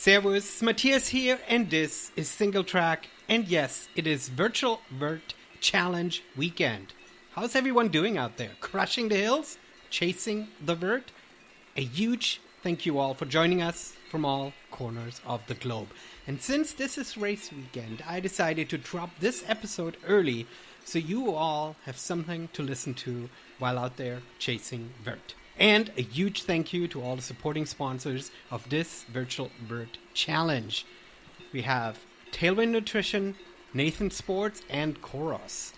Servus, Matthias here, and this is Singletrack, and yes, it is Virtual VERT Challenge Weekend. How's everyone doing out there? Crushing the hills? Chasing the vert? A huge thank you all for joining us from all corners of the globe. And since this is race weekend, I decided to drop this episode early so you all have something to listen to while out there chasing vert. And a huge thank you to all the supporting sponsors of this Virtual VERT Challenge. We have Tailwind Nutrition, Nathan Sports, and Koros.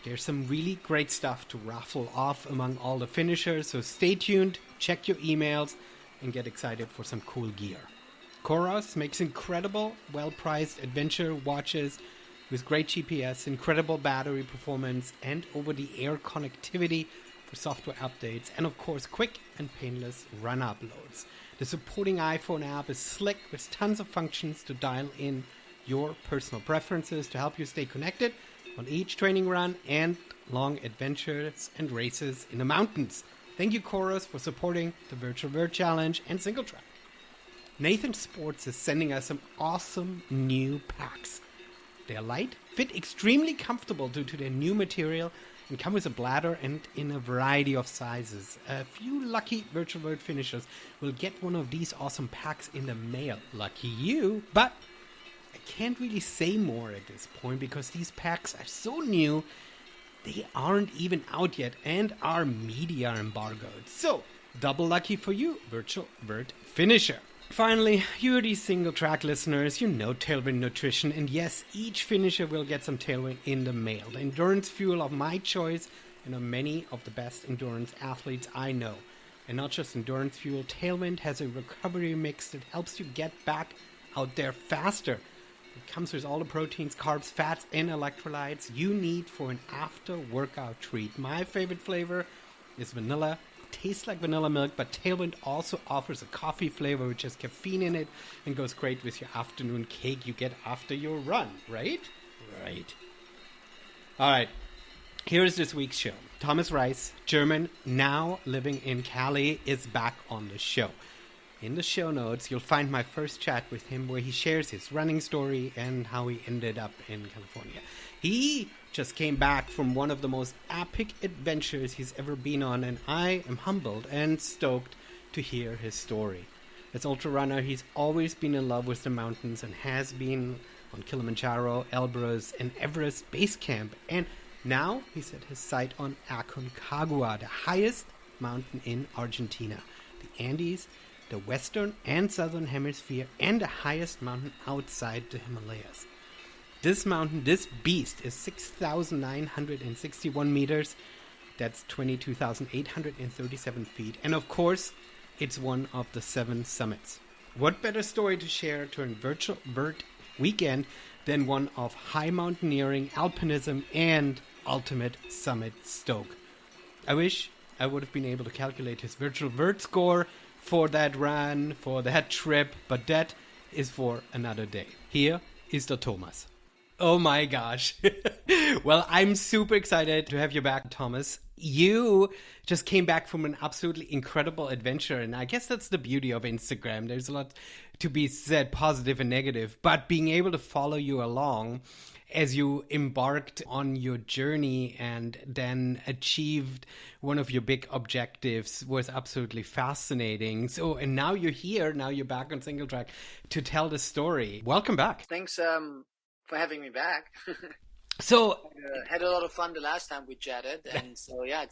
There's some really great stuff to raffle off among all the finishers, so stay tuned, check your emails, and get excited for some cool gear. Koros makes incredible, well-priced adventure watches with great GPS, incredible battery performance, and over-the-air connectivity for software updates, and of course quick and painless run uploads. The supporting iPhone app is slick with tons of functions to dial in your personal preferences to help you stay connected on each training run and long adventures and races in the mountains. Thank you, Koros, for supporting the Virtual VERT Challenge and Singletrack. Nathan Sports is sending us some awesome new packs. They're light, fit extremely comfortable due to their new material, and come with a bladder and in a variety of sizes. A few lucky Virtual VERT finishers will get one of these awesome packs in the mail. Lucky you! But I can't really say more at this point because these packs are so new, they aren't even out yet and are media embargoed. So, double lucky for you, Virtual VERT finisher. Finally, you the Singletrack listeners, you know Tailwind Nutrition, and yes, each finisher will get some Tailwind in the mail. The endurance fuel of my choice and of many of the best endurance athletes I know. And not just endurance fuel, Tailwind has a recovery mix that helps you get back out there faster. It comes with all the proteins, carbs, fats, and electrolytes you need for an after-workout treat. My favorite flavor is vanilla. Tastes like vanilla milk, but Tailwind also offers a coffee flavor which has caffeine in it and goes great with your afternoon cake you get after your run, right? Right. Alright, here's this week's show. Thomas Reiss, German, now living in Cali, is back on the show. In the show notes, you'll find my first chat with him where he shares his running story and how he ended up in California. He just came back from one of the most epic adventures he's ever been on, and I am humbled and stoked to hear his story. As ultra runner, he's always been in love with the mountains and has been on Kilimanjaro, Elbrus, and Everest Base Camp. And now he's set his sight on Aconcagua, the highest mountain in Argentina. The Andes, the Western and Southern Hemisphere, and the highest mountain outside the Himalayas. This mountain, this beast, is 6,961 meters. That's 22,837 feet. And of course, it's one of the 7 summits. What better story to share during Virtual VERT Weekend than one of high mountaineering, alpinism, and ultimate summit stoke? I wish I would have been able to calculate his Virtual VERT score for that run, for that trip, but that is for another day. Here is the Thomas. Oh my gosh. Well, I'm super excited to have you back, Thomas. You just came back from an absolutely incredible adventure, and I guess that's the beauty of Instagram. There's a lot to be said, positive and negative, but being able to follow you along as you embarked on your journey and then achieved one of your big objectives was absolutely fascinating. So, and now you're here, now you're back on Singletrack to tell the story. Welcome back. Thanks for having me back. So had a lot of fun the last time we chatted, and so yeah,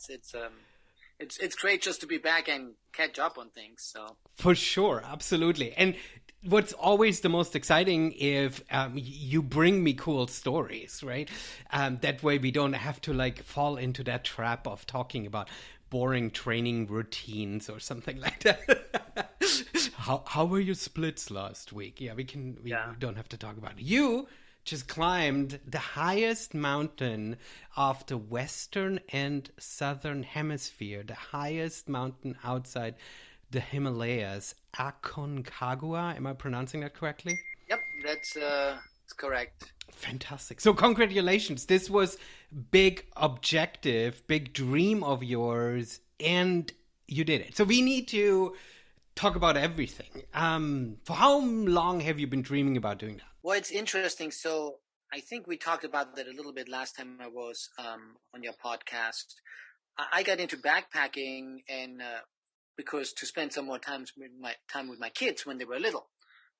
it's great just to be back and catch up on things. So for sure, absolutely. And what's always the most exciting if you bring me cool stories, right? That way we don't have to like fall into that trap of talking about boring training routines or something like that. How were your splits last week? Yeah, we don't have to talk about it. You just climbed the highest mountain of the Western and Southern Hemisphere, the highest mountain outside the Himalayas, Aconcagua. Am I pronouncing that correctly? Yep, that's correct. Fantastic. So congratulations. This was big objective, big dream of yours, and you did it. So we need to talk about everything. For how long have you been dreaming about doing that? Well, it's interesting. So I think we talked about that a little bit last time I was on your podcast. I got into backpacking and because to spend some more time with my kids when they were little.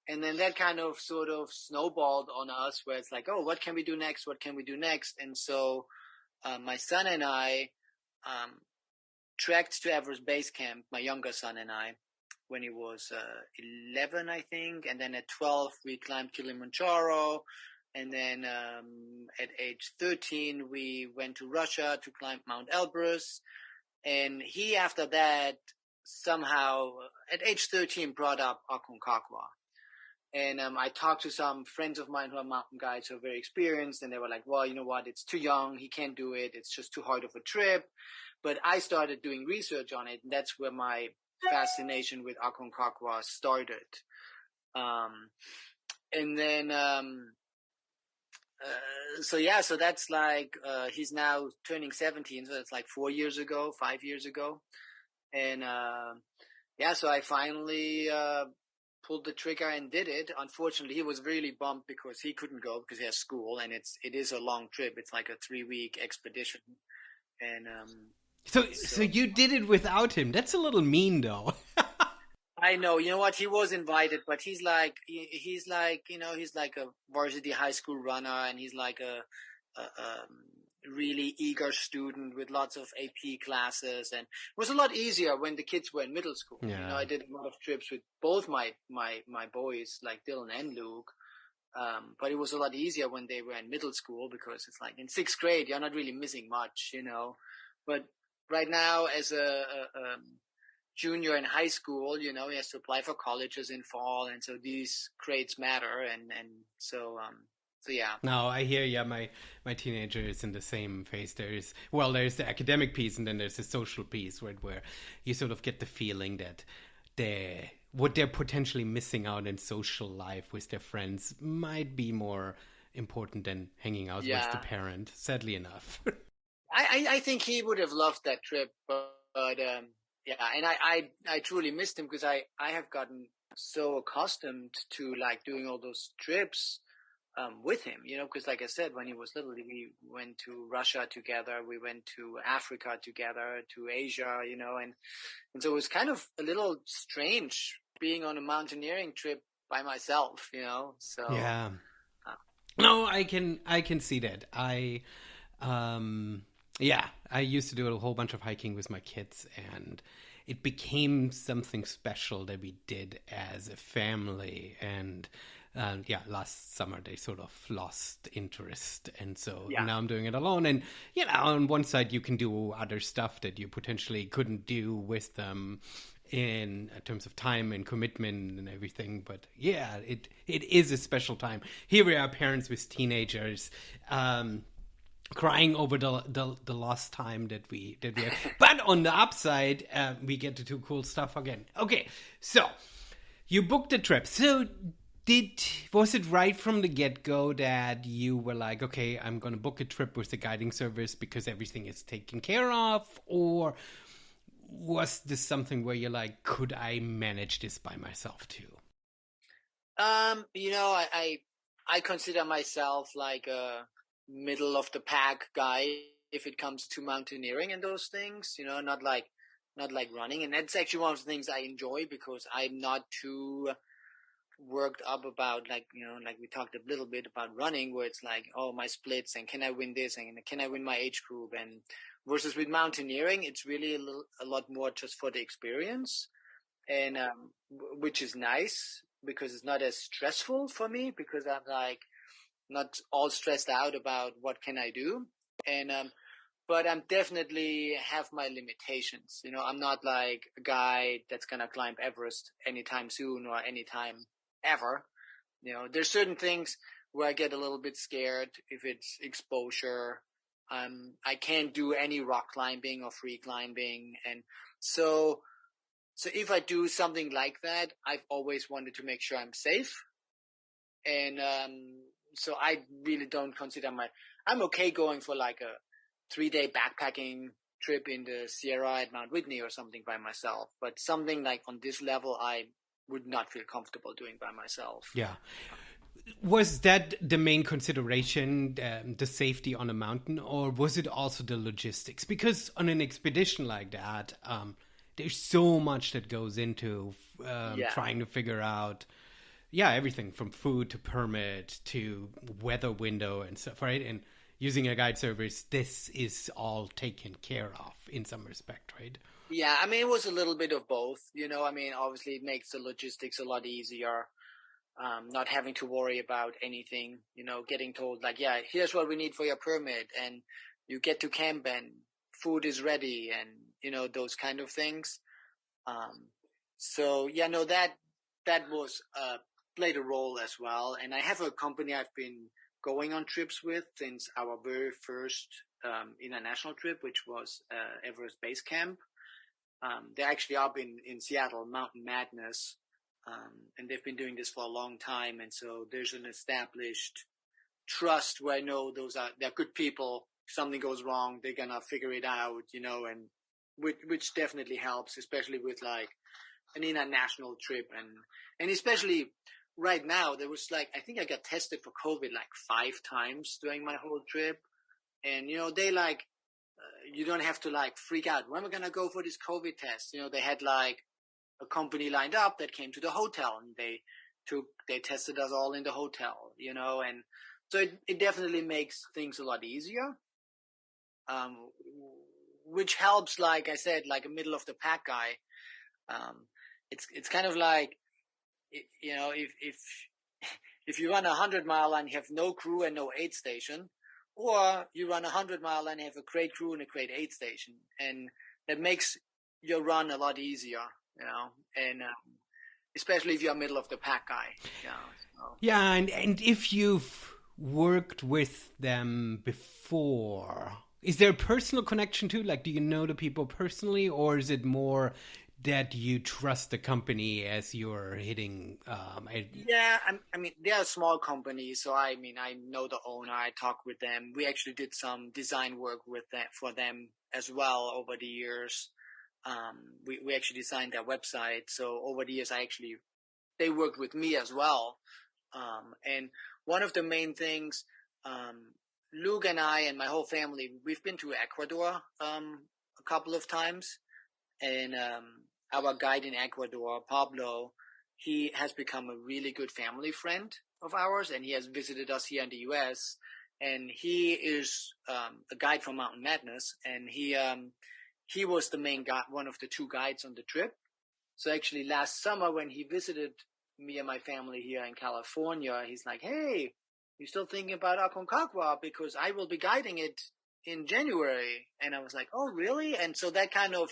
And then that kind of sort of snowballed on us where it's like, oh, what can we do next? What can we do next? And so my son and I trekked to Everest Base Camp, my younger son and I, when he was 11, I think. And then at 12, we climbed Kilimanjaro. And then at age 13, we went to Russia to climb Mount Elbrus. And he, after that, somehow, at age 13, brought up Aconcagua. And I talked to some friends of mine who are mountain guides who are very experienced, and they were like, well, you know what, it's too young, he can't do it, it's just too hard of a trip. But I started doing research on it, and that's where my fascination with Aconcagua started. And then, so that's like, he's now turning 17, so it's like 5 years ago. And so I finally pulled the trigger and did it. Unfortunately, he was really bummed because he couldn't go because he has school, and it is a long trip. It's like a 3-week expedition. And so you did it without him. That's a little mean, though. I know. You know what? He was invited, but he's like a varsity high school runner, and he's like a really eager student with lots of AP classes, and it was a lot easier when the kids were in middle school. Yeah. You know, I did a lot of trips with both my boys, like Dylan and Luke. But it was a lot easier when they were in middle school because it's like in 6th grade, you're not really missing much, you know. But right now, as a junior in high school, you know, he has to apply for colleges in fall, and so these grades matter, and so yeah. No, I hear you. My teenager is in the same phase. There's the academic piece, and then there's the social piece, right, where you sort of get the feeling that what they're potentially missing out in social life with their friends might be more important than hanging out with the parent, sadly enough. I think he would have loved that trip, but and I truly missed him because I have gotten so accustomed to like doing all those trips with him, you know, because like I said, when he was little, we went to Russia together, we went to Africa together, to Asia, you know, and so it was kind of a little strange being on a mountaineering trip by myself, you know. So yeah, no, I can see that. I used to do a whole bunch of hiking with my kids, and it became something special that we did as a family. And last summer they sort of lost interest, and so now I'm doing it alone. And you know, on one side you can do other stuff that you potentially couldn't do with them in terms of time and commitment and everything. But yeah, it is a special time. Here we are, parents with teenagers, crying over the lost time that we have. But on the upside, we get to do cool stuff again. Okay, so you booked a trip. So was it right from the get-go that you were like, okay, I'm going to book a trip with the guiding service because everything is taken care of? Or was this something where you're like, could I manage this by myself too? You know, I consider myself like a middle of the pack guy if it comes to mountaineering and those things, you know, not like running. And that's actually one of the things I enjoy because I'm not too worked up about, like, you know, like we talked a little bit about running, where it's like, oh, my splits, and can I win this, and can I win my age group, and versus with mountaineering, it's really a lot more just for the experience, and which is nice because it's not as stressful for me because I'm like not all stressed out about what can I do, and but I'm definitely have my limitations. You know, I'm not like a guy that's gonna climb Everest anytime soon or anytime ever. You know, there's certain things where I get a little bit scared if it's exposure. I can't do any rock climbing or free climbing, and so if I do something like that, I've always wanted to make sure I'm safe, and so I really don't consider I'm okay going for like a 3-day backpacking trip in the Sierra at Mount Whitney or something by myself. But something like on this level, I would not feel comfortable doing by myself. Yeah. Was that the main consideration, the safety on a mountain, or was it also the logistics? Because on an expedition like that, there's so much that goes into trying to figure out, everything from food to permit to weather window and stuff, right? And using a guide service, this is all taken care of in some respect, right? Yeah, I mean, it was a little bit of both. I mean, obviously it makes the logistics a lot easier. Not having to worry about anything, getting told like, yeah, here's what we need for your permit, and you get to camp and food is ready, and those kind of things. So yeah, no, that was played a role as well. And I have a company I've been going on trips with since our very first international trip, which was Everest Base Camp. They're actually up in Seattle, Mountain Madness. And they've been doing this for a long time. And so there's an established trust where I know they're good people. If something goes wrong, they're going to figure it out, and which definitely helps, especially with like an international trip. And especially right now, there was like, I think I got tested for COVID like 5 times during my whole trip. And, they like, you don't have to like freak out. When we're going to go for this COVID test? They had like a company lined up that came to the hotel, and they tested us all in the hotel, and so it definitely makes things a lot easier, which helps, like I said, like a middle of the pack guy. It's kind of like, if you run 100-mile and you have no crew and no aid station, or you run 100-mile and you have a great crew and a great aid station, and that makes your run a lot easier. And especially if you're a middle of the pack guy. So. Yeah, and if you've worked with them before, is there a personal connection too? Like, do you know the people personally, or is it more that you trust the company as you're hitting? Yeah, I mean, they're a small company, so I know the owner. I talk with them. We actually did some design work for them as well over the years. We actually designed their website. So over the years, they worked with me as well. And one of the main things, Luke and I and my whole family, we've been to Ecuador, a couple of times. And, our guide in Ecuador, Pablo, he has become a really good family friend of ours, and he has visited us here in the US. And he is, a guide from Mountain Madness, and he was the main guy, one of the 2 guides on the trip. So actually last summer when he visited me and my family here in California, he's like, hey, you still thinking about Aconcagua? Because I will be guiding it in January. And I was like, oh, really? And so that kind of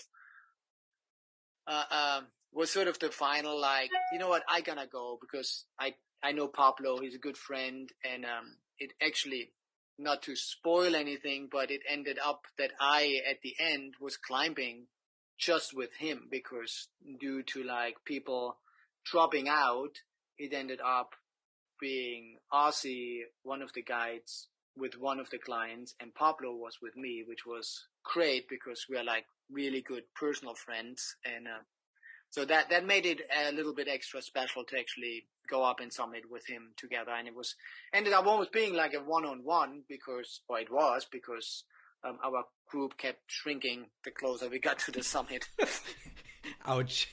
was sort of the final, like, you know what, I gonna go because I know Pablo, he's a good friend. And it actually, not to spoil anything, but it ended up that I, at the end, was climbing just with him because due to like people dropping out, it ended up being Ozzy, one of the guides, with one of the clients, and Pablo was with me, which was great because we are like really good personal friends. And so that made it a little bit extra special to actually go up and summit with him together. And it ended up almost being like a one-on-one because our group kept shrinking the closer we got to the summit. Ouch.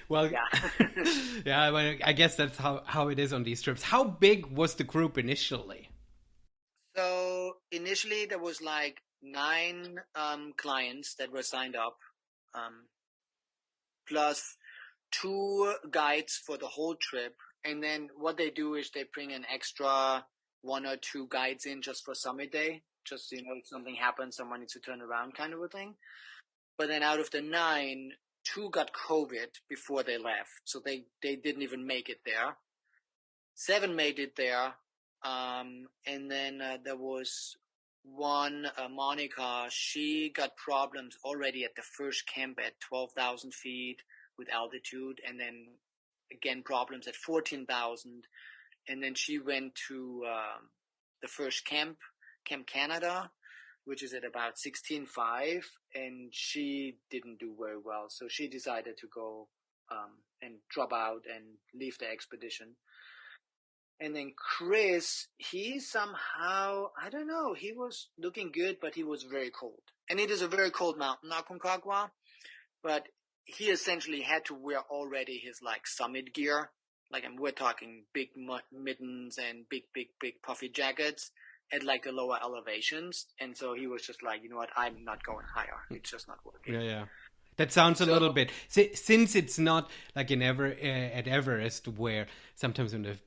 Well, yeah, well, I guess that's how it is on these trips. How big was the group initially? So initially there was like 9 clients that were signed up, plus 2 guides for the whole trip. And then what they do is they bring an extra 1 or 2 guides in just for summit day. Just, if something happens, someone needs to turn around kind of a thing. But then out of the 9, 2 got COVID before they left. So they didn't even make it there. 7 made it there. And then there was one, Monica, she got problems already at the first camp at 12,000 feet with altitude. And then again, problems at 14,000. And then she went to the first Camp Canada, which is at about 16.5, and she didn't do very well. So she decided to go and drop out and leave the expedition. And then Chris, he somehow, I don't know, he was looking good, but he was very cold. And it is a very cold mountain, Aconcagua, but he essentially had to wear already his like summit gear. Like, and we're talking big mittens and big puffy jackets at like the lower elevations. And so he was just like, you know what, I'm not going higher. It's just not working. Yeah. That sounds a little bit, since it's not like at Everest, where sometimes when the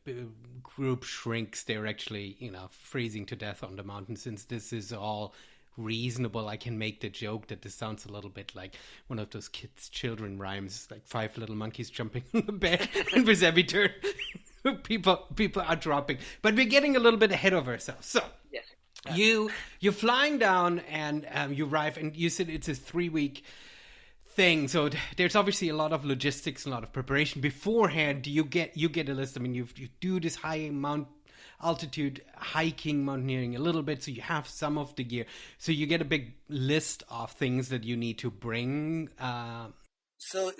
group shrinks, they're actually, freezing to death on the mountain. Since this is all reasonable, I can make the joke that this sounds a little bit like one of those children rhymes, like 5 little monkeys jumping on the bed, and with every turn, people are dropping. But we're getting a little bit ahead of ourselves. So yes. You're flying down, and you arrive, and you said it's a 3-week thing. So there's obviously a lot of logistics, a lot of preparation beforehand. You get a list. I mean, you do this high altitude hiking, mountaineering a little bit, so you have some of the gear. So you get a big list of things that you need to bring. So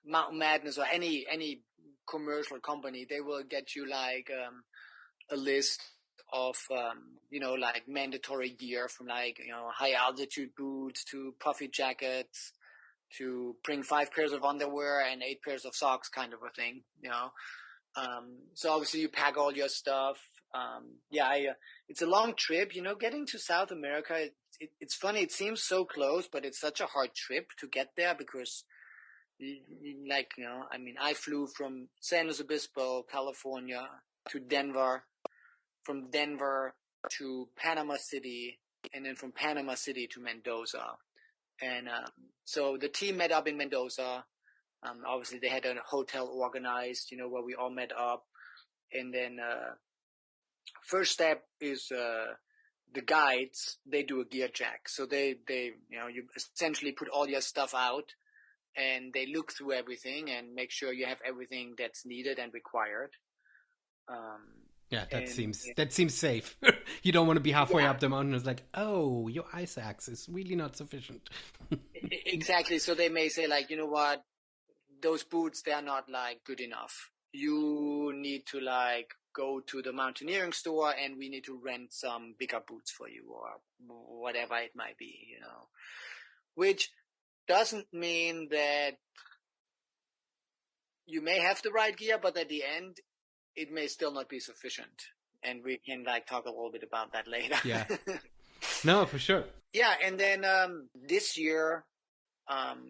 Mountain Madness or any commercial company, they will get you like a list of like mandatory gear, from like high altitude boots to puffy jackets, to bring 5 pairs of underwear and 8 pairs of socks, kind of a thing. So obviously you pack all your stuff. It's a long trip. Getting to South America, it's funny. It seems so close, but it's such a hard trip to get there because, I flew from San Luis Obispo, California, to Denver, from Denver to Panama City, and then from Panama City to Mendoza. And so the team met up in Mendoza. Obviously, they had a hotel organized, where we all met up. And then first step is the guides. They do a gear check. So they you essentially put all your stuff out, and they look through everything and make sure you have everything that's needed and required. That seems safe. You don't want to be halfway up the mountain. It's like, oh, your ice axe is really not sufficient. Exactly. So they may say, like, you know what, those boots, they're not like good enough. You need to like go to the mountaineering store, and we need to rent some bigger boots for you, or whatever it might be, which doesn't mean that you may have the right gear, but at the end, it may still not be sufficient. And we can like talk a little bit about that later. Yeah. No, for sure. Yeah. And then this year,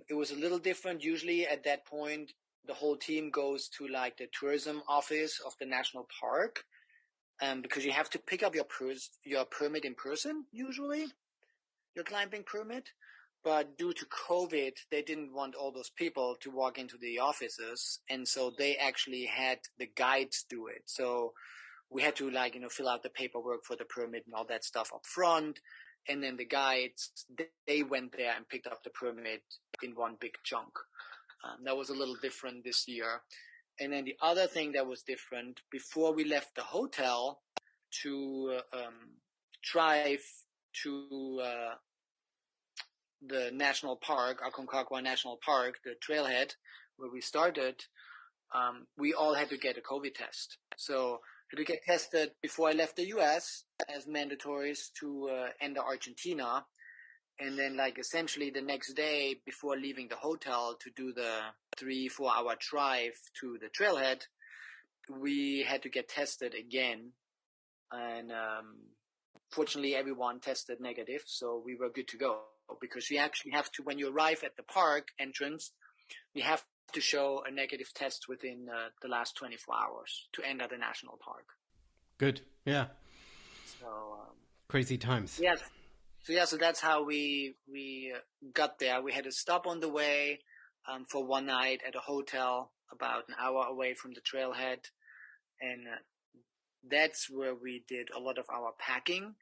it was a little different. Usually at that point, the whole team goes to like the tourism office of the national park, because you have to pick up your permit in person, usually, your climbing permit. But due to COVID, they didn't want all those people to walk into the offices. And so they actually had the guides do it. So we had to like, fill out the paperwork for the permit and all that stuff up front. And then the guides, they went there and picked up the permit in one big chunk. That was a little different this year. And then the other thing that was different, before we left the hotel to drive to the national park, Aconcagua National Park, the trailhead where we started, we all had to get a COVID test. So I had to get tested before I left the US as mandatories to enter Argentina. And then like essentially the next day before leaving the hotel to do the 3-4 hour drive to the trailhead, we had to get tested again. And fortunately everyone tested negative, so we were good to go. Because you actually have to, when you arrive at the park entrance, you have to show a negative test within the last 24 hours to enter the national park. Good. Yeah. So crazy times. Yes. So that's how we got there. We had to stop on the way for one night at a hotel about an hour away from the trailhead, and that's where we did a lot of our packing.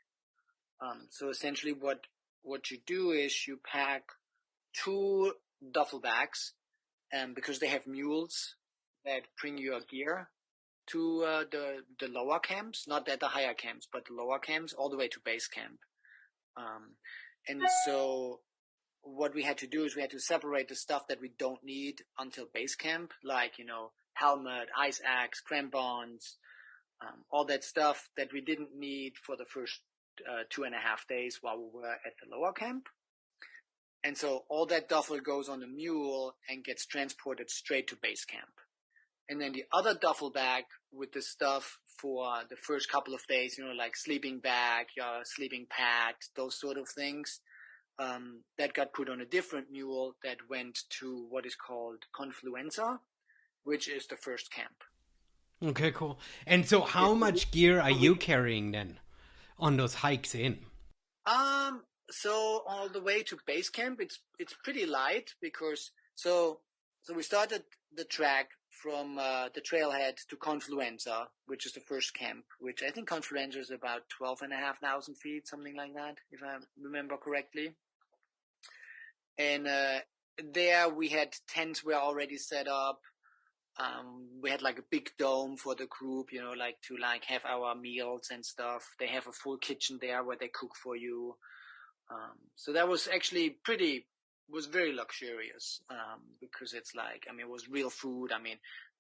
So essentially, what you do is you pack 2 duffel bags, because they have mules that bring your gear to the lower camps, not at the higher camps, but the lower camps, all the way to base camp. And so what we had to do is we had to separate the stuff that we don't need until base camp, like, helmet, ice axe, crampons, all that stuff that we didn't need for the first 2.5 days while we were at the lower camp. And so all that duffel goes on a mule and gets transported straight to base camp. And then the other duffel bag with the stuff for the first couple of days, like sleeping bag, your sleeping pad, those sort of things, that got put on a different mule that went to what is called Confluenza, which is the first camp. Okay, cool. And so how much gear are you carrying then on those hikes in? So all the way to base camp, it's pretty light because so we started the trek from the trailhead to Confluenza, which is the first camp, which I think Confluenza is about 12,500 feet, something like that, if I remember correctly. And there we had tents were already set up. We had like a big dome for the group, to have our meals and stuff. They have a full kitchen there where they cook for you. So that was actually was very luxurious, because it's it was real food.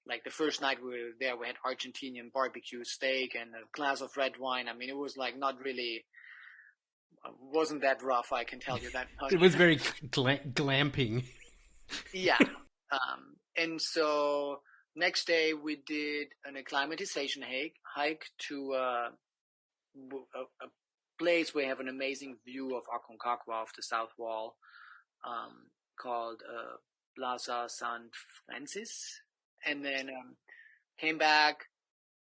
Like the first night we were there, we had Argentinian barbecue steak and a glass of red wine. It was not really, wasn't that rough, I can tell you that much. It was very glamping. Yeah. And so next day we did an acclimatization hike to a place where you have an amazing view of Aconcagua, of the south wall, called Plaza San Francis. And then came back,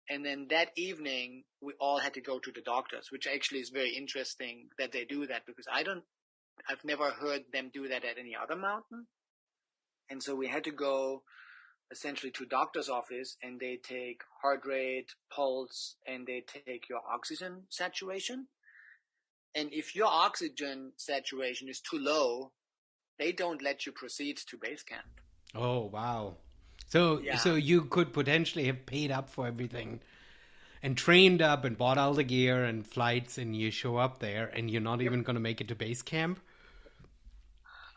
and then that evening we all had to go to the doctors, which actually is very interesting that they do that, because I've never heard them do that at any other mountain. And so we had to go essentially to doctor's office, and they take heart rate, pulse, and they take your oxygen saturation. And if your oxygen saturation is too low, they don't let you proceed to base camp. Oh, wow. So you could potentially have paid up for everything and trained up and bought all the gear and flights, and you show up there and you're not even going to make it to base camp?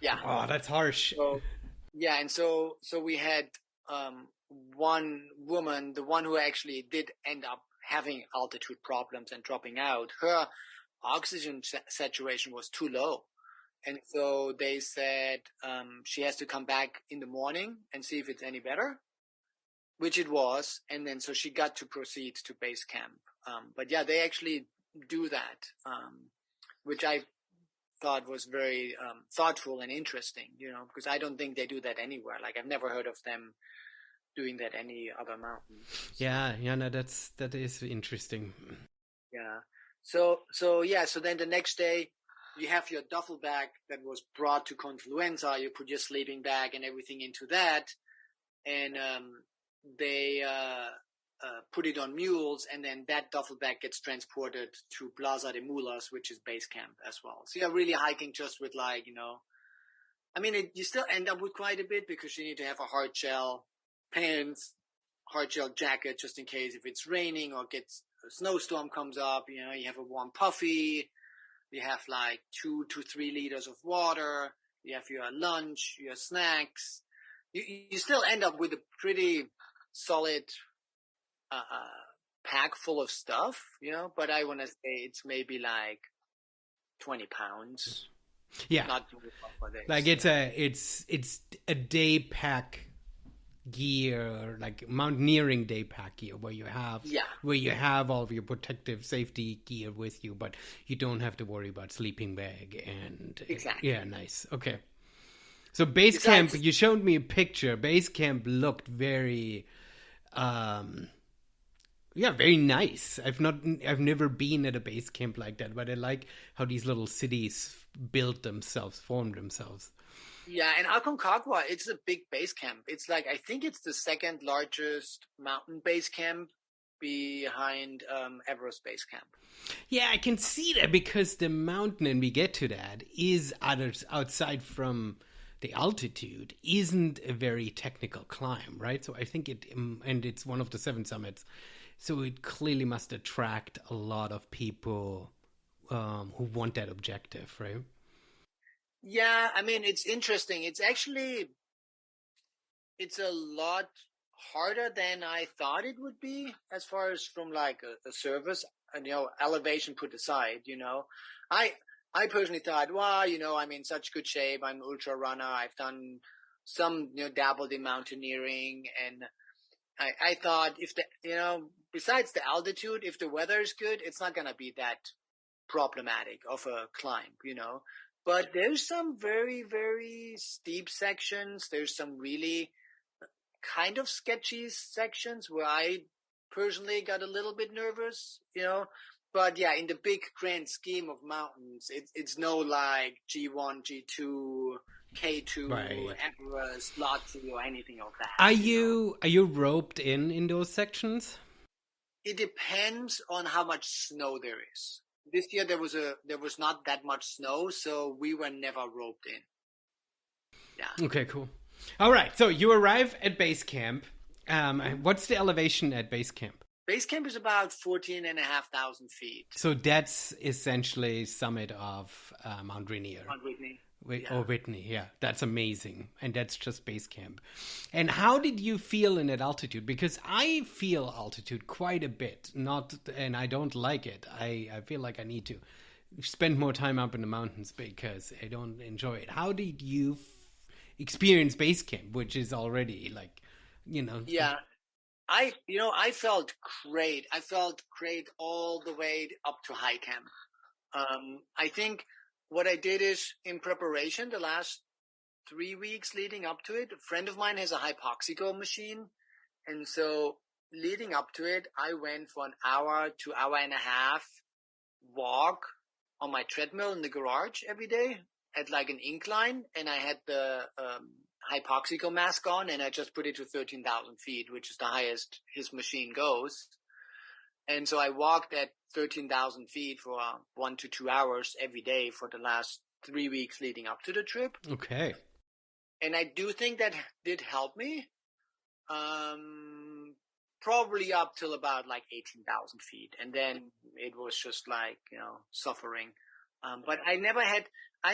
Yeah. Oh, that's harsh. And so we had one woman, the one who actually did end up having altitude problems and dropping out. Her oxygen saturation was too low. And so they said she has to come back in the morning and see if it's any better, which it was. And then so she got to proceed to base camp. But yeah, they actually do that, which I thought was very thoughtful and interesting, because I don't think they do that anywhere. Like, I've never heard of them doing that any other mountain. Yeah, no, that is interesting. Yeah. So then the next day, you have your duffel bag that was brought to Confluenza. You put your sleeping bag and everything into that, and they put it on mules, and then that duffel bag gets transported to Plaza de Mulas, which is base camp as well. So you're really hiking just with you still end up with quite a bit, because you need to have a hard shell pants, hard shell jacket, just in case if it's raining or a snowstorm comes up. You have a warm puffy. You have 2 to 3 liters of water. You have your lunch, your snacks. You still end up with a pretty solid pack full of stuff, but I want to say it's maybe 20 pounds. Yeah. Not it's a day pack gear, like mountaineering day pack gear, where you have all of your protective safety gear with you, but you don't have to worry about sleeping bag and exactly. Yeah, nice. Okay. So base camp, you showed me a picture. Base camp looked very very nice. I've never been at a base camp like that, but I like how these little cities formed themselves. Yeah, and Aconcagua, it's a big base camp. It's I think it's the second largest mountain base camp behind Everest Base Camp. Yeah, I can see that, because the mountain, and we get to that, is outside from the altitude, isn't a very technical climb, right? So I think and it's one of the 7 summits. So it clearly must attract a lot of people who want that objective, right? Yeah, I mean, it's interesting. It's a lot harder than I thought it would be as far as from like a service and, elevation put aside, I, I personally thought, well, I'm in such good shape. I'm an ultra runner. I've done some, dabbled in mountaineering, and I thought if besides the altitude, if the weather is good, it's not going to be that problematic of a climb. But there's some very, very steep sections. There's some really kind of sketchy sections where I personally got a little bit nervous. But yeah, in the big grand scheme of mountains, it's no like G1, G2, K2, Right. Everest, Lhotse, or anything of that. Are you roped in those sections? It depends on how much snow there is. This year there was not that much snow, so we were never roped in. Yeah. Okay, cool. All right, so you arrive at base camp. What's the elevation at base camp? Base camp is about 14,500 feet. So that's essentially summit of Mount Rainier. Mount Whitney. Or Whitney, yeah. That's amazing. And that's just base camp. And how did you feel in that altitude? Because I feel altitude quite a bit, and I don't like it. I feel like I need to spend more time up in the mountains because I don't enjoy it. How did you experience base camp, which is already like, Yeah. I felt great. I felt great all the way up to high camp. I think what I did is in preparation, the last 3 weeks leading up to it, a friend of mine has a hypoxico machine. And so leading up to it, I went for an hour to hour and a half walk on my treadmill in the garage every day at like an incline. And I had the hypoxico mask on, and I just put it to 13,000 feet, which is the highest his machine goes. And so I walked at 13,000 feet for 1 to 2 hours every day for the last 3 weeks leading up to the trip. Okay. And I do think that did help me. Probably up till about like 18,000 feet. And then it was just like, suffering. But I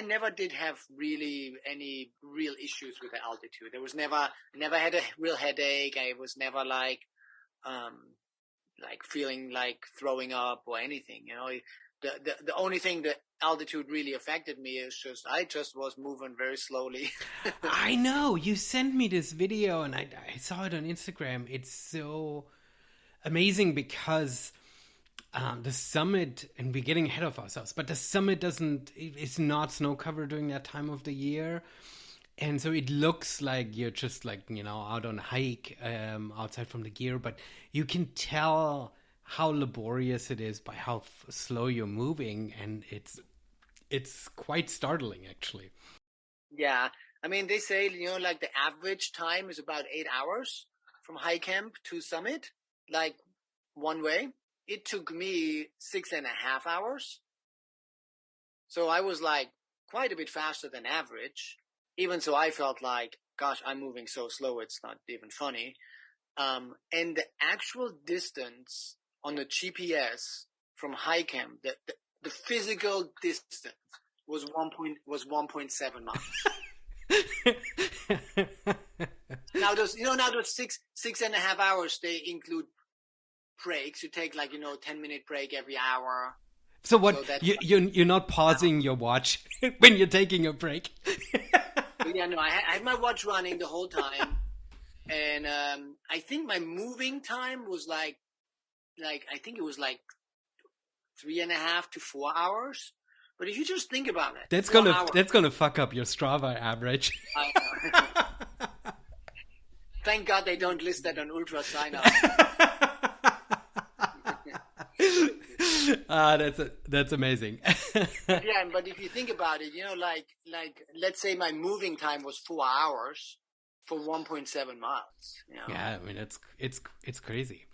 never did have really any real issues with the altitude. There was never had a real headache. I was never like feeling like throwing up or anything. The only thing that altitude really affected me is I just was moving very slowly. I know. You sent me this video and I saw it on Instagram. It's so amazing because the summit, and we're getting ahead of ourselves, but the summit it's not snow covered during that time of the year. And so it looks like you're just like, out on a hike outside from the gear, but you can tell how laborious it is by how slow you're moving. And it's quite startling, actually. Yeah. I mean, they say, like the average time is about 8 hours from high camp to summit, like one way. It took me 6.5 hours. So I was like quite a bit faster than average. Even so, I felt like, gosh, I'm moving so slow, it's not even funny. And the actual distance on the GPS from high camp, the physical distance was 1.7 miles. Now those 6.5 hours, they include breaks. You take 10-minute break every hour. So what? You're not pausing your watch when you're taking a break. Yeah, no, I had my watch running the whole time, and I think my moving time was like I think it was like 3.5 to 4 hours. But if you just think about it, that's gonna fuck up your Strava average. Thank God they don't list that on Ultra Sign Up. That's amazing. Yeah, but if you think about it, like let's say my moving time was 4 hours for 1.7 miles. Yeah, I mean it's crazy.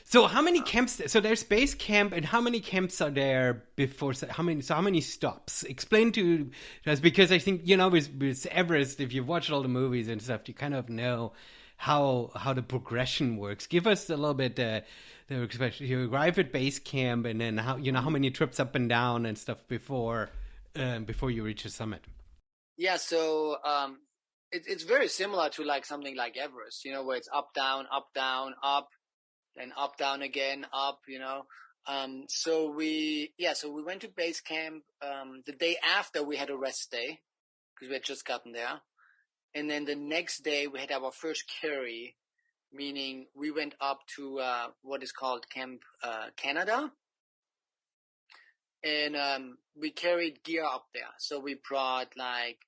So how many camps? So there's base camp, and how many camps are there before? How many stops? Explain to us, because I think with Everest, if you've watched all the movies and stuff, you kind of know how the progression works. Give us a little bit the especially you arrive at base camp, and then how many trips up and down and stuff before you reach the summit. Yeah, so it's very similar to like something like Everest, where it's up, down, up, then up, down again, up, So we went to base camp. The day after we had a rest day because we had just gotten there. And then the next day we had our first carry, meaning we went up to what is called Camp Canada. And we carried gear up there. So we brought like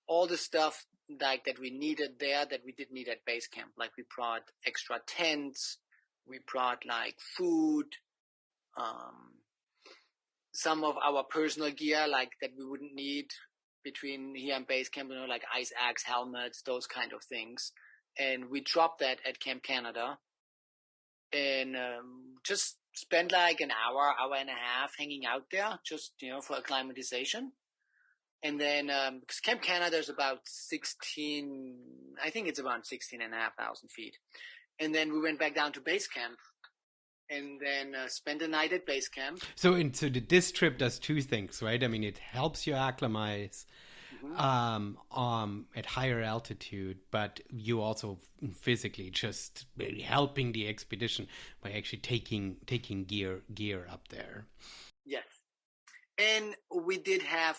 all the stuff like that we needed there that we didn't need at base camp. Like we brought extra tents, we brought like food, some of our personal gear like that we wouldn't need between here and base camp, like ice axe, helmets, those kind of things. And we dropped that at Camp Canada and just spent like an hour and a half hanging out there just, for acclimatization. And then, because Camp Canada is about 16, I think it's around 16,500 feet. And then we went back down to base camp and then spent the night at base camp. So this trip does two things, right? I mean, it helps you acclimatize at higher altitude, but you also physically just helping the expedition by actually taking gear up there. Yes. And we did have,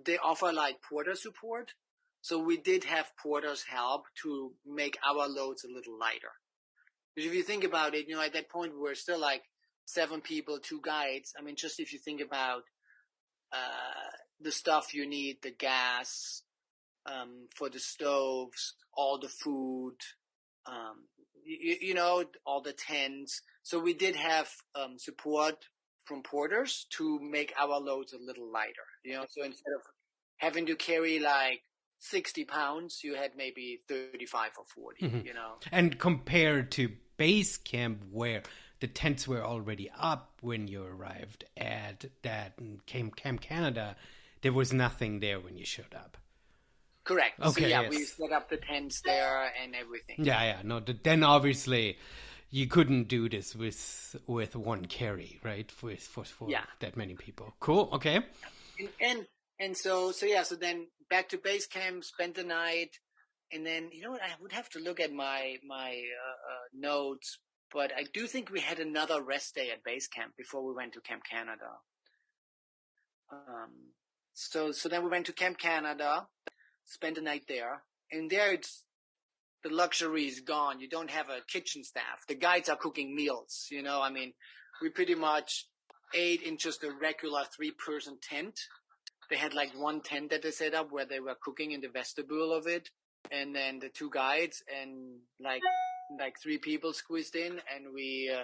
they offer like porter support. So we did have porters help to make our loads a little lighter. Because if you think about it, at that point we were still like 7 people, 2 guides. I mean, just if you think about the stuff you need, the gas for the stoves, all the food, all the tents. So we did have support from porters to make our loads a little lighter. So instead of having to carry like 60 pounds, you had maybe 35 or 40, And compared to base camp where the tents were already up when you arrived at that Camp Canada, there was nothing there when you showed up. Correct. Okay, so yes. We set up the tents there and everything. Yeah. No, then obviously you couldn't do this with one carry, right? For that many people. Cool. Okay. And so then back to base camp, spent the night, and then I would have to look at my notes, but I do think we had another rest day at base camp before we went to Camp Canada. So then we went to Camp Canada, spent the night there, and there the luxury is gone. You don't have a kitchen staff. The guides are cooking meals. I mean, we pretty much ate in just a regular 3-person tent. They had like one tent that they set up where they were cooking in the vestibule of it. And then the 2 guides and like 3 people squeezed in, and we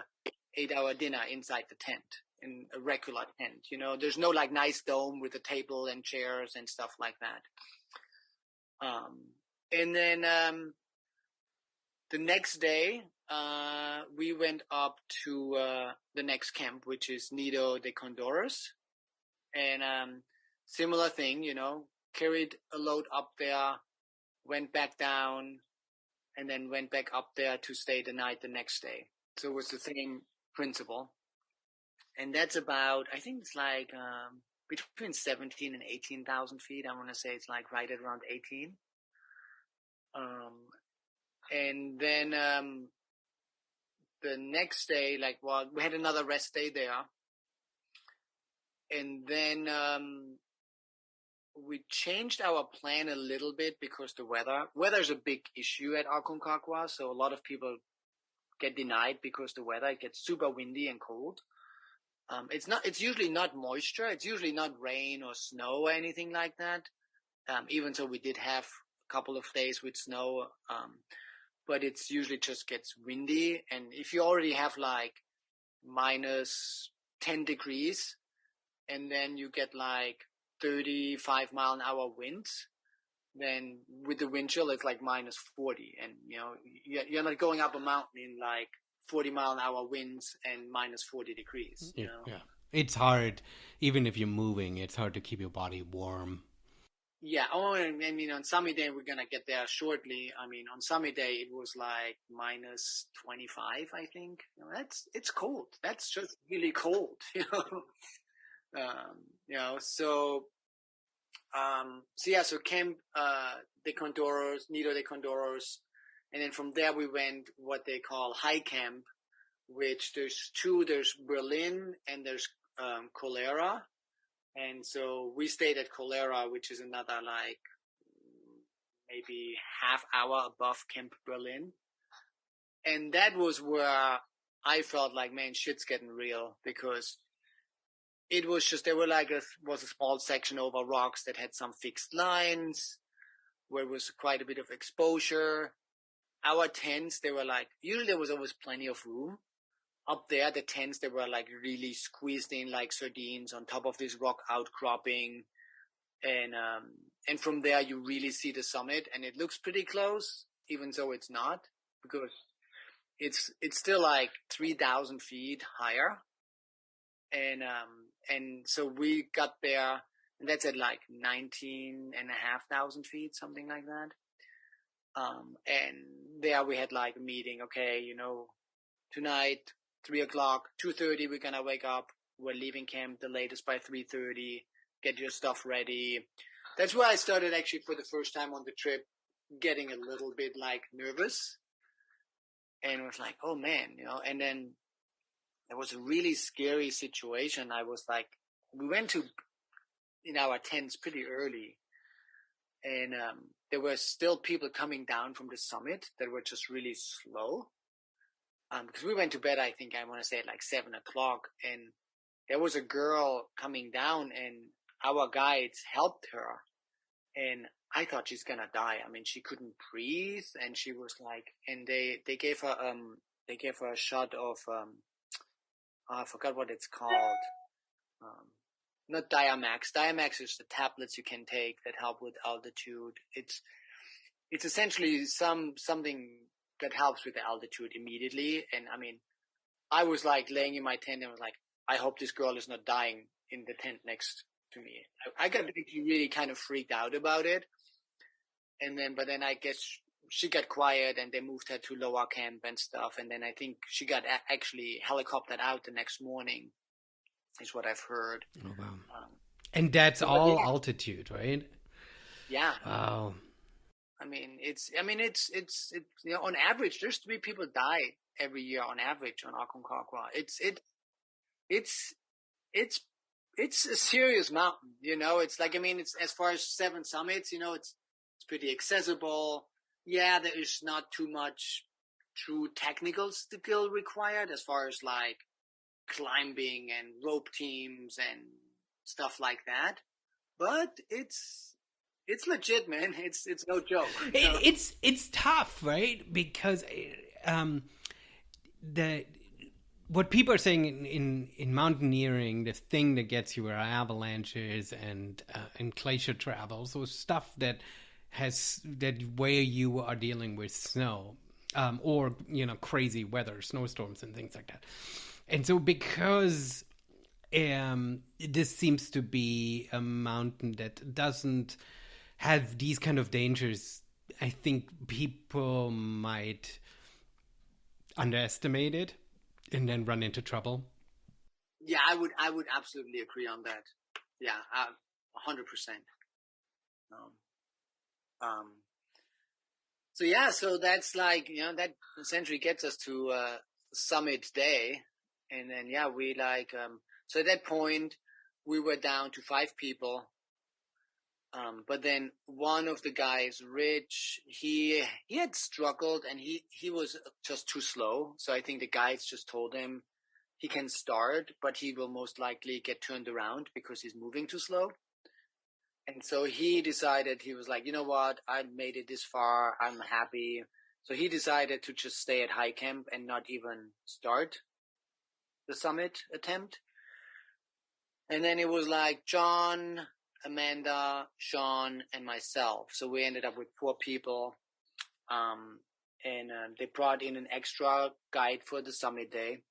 ate our dinner inside the tent in a regular tent. There's no like nice dome with a table and chairs and stuff like that. And then the next day, we went up to the next camp, which is Nido de Condores. And similar thing, carried a load up there, went back down, and then went back up there to stay the night the next day. So it was the same principle. And that's about, I think it's like between 17 and 18,000 feet. I want to say it's like right at around 18. And then the next day, we had another rest day there. And then we changed our plan a little bit because the weather is a big issue at Aconcagua. So a lot of people get denied because the weather, it gets super windy and cold. It's usually not moisture. It's usually not rain or snow or anything like that. Even so, we did have a couple of days with snow. But it's usually just gets windy. And if you already have like minus 10 degrees and then you get like 35 mile an hour winds, then with the wind chill, it's like minus 40. And, you're not going up a mountain in like 40 mile an hour winds and minus 40 degrees. Yeah. It's hard, even if you're moving, it's hard to keep your body warm. Yeah. Oh, and I mean, on summit day, we're going to get there shortly. I mean, on summit day, it was like minus 25, I think. It's cold. That's just really cold, so, so Camp, de Condoros, Nido de Condoros. And then from there, we went what they call high camp, which there's two, there's Berlin and there's, Cholera. And so we stayed at Cholera, which is another like maybe half hour above Camp Berlin. And that was where I felt like, man, shit's getting real, because it was just, there was a small section over rocks that had some fixed lines where it was quite a bit of exposure. Our tents, they were like, usually there was always plenty of room. Up there, the tents, they were like really squeezed in like sardines on top of this rock outcropping. And from there you really see the summit, and it looks pretty close, even though it's not, because it's still like 3,000 feet higher. And so we got there, and that's at like 19,500 feet, something like that. And there we had like a meeting. Okay, tonight, 3:00, 2:30, we're gonna wake up. We're leaving camp the latest by 3:30. Get your stuff ready. That's where I started actually for the first time on the trip, getting a little bit like nervous. And it was like, oh man, and then there was a really scary situation. I was like, we went in our tents pretty early, and there were still people coming down from the summit that were just really slow. Because we went to bed, I think I want to say at like 7:00, and there was a girl coming down, and our guides helped her, and I thought she's gonna die. I mean, she couldn't breathe, and she was like, and they gave her a shot of I forgot what it's called. Not Diamax. Diamax is the tablets you can take that help with altitude. It's essentially something that helps with the altitude immediately. And I mean, I was like laying in my tent and was like, I hope this girl is not dying in the tent next to me. I got really kind of freaked out about it. But then I guess she got quiet, and they moved her to lower camp and stuff. And then I think she got actually helicoptered out the next morning, is what I've heard. Oh, wow. And that's all altitude, right? Yeah. Wow. I mean, it's on average, there's 3 people die every year on average on Aconcagua. It's a serious mountain, It's like, I mean, it's, as far as 7 summits, it's pretty accessible. Yeah, there is not too much true technical skill required as far as like climbing and rope teams and stuff like that. But it's legit, man. It's no joke. It's tough, right? Because what people are saying in mountaineering, the thing that gets you are avalanches and glacier travel, so stuff that where you are dealing with snow, or crazy weather, snowstorms and things like that. And so because this seems to be a mountain that doesn't have these kind of dangers, I think people might underestimate it and then run into trouble. Yeah, I would absolutely agree on that. Yeah, 100%. So that's like, that essentially gets us to summit day. And then, we like, so at that point we were down to 5 people. But then one of the guys, Rich, he had struggled, and he was just too slow. So I think the guides just told him he can start, but he will most likely get turned around because he's moving too slow. And so he decided, he was like, you know what, I made it this far, I'm happy. So he decided to just stay at high camp and not even start the summit attempt. And then it was like John, Amanda, Sean, and myself. So we ended up with 4 people. And they brought in an extra guide for the summit day.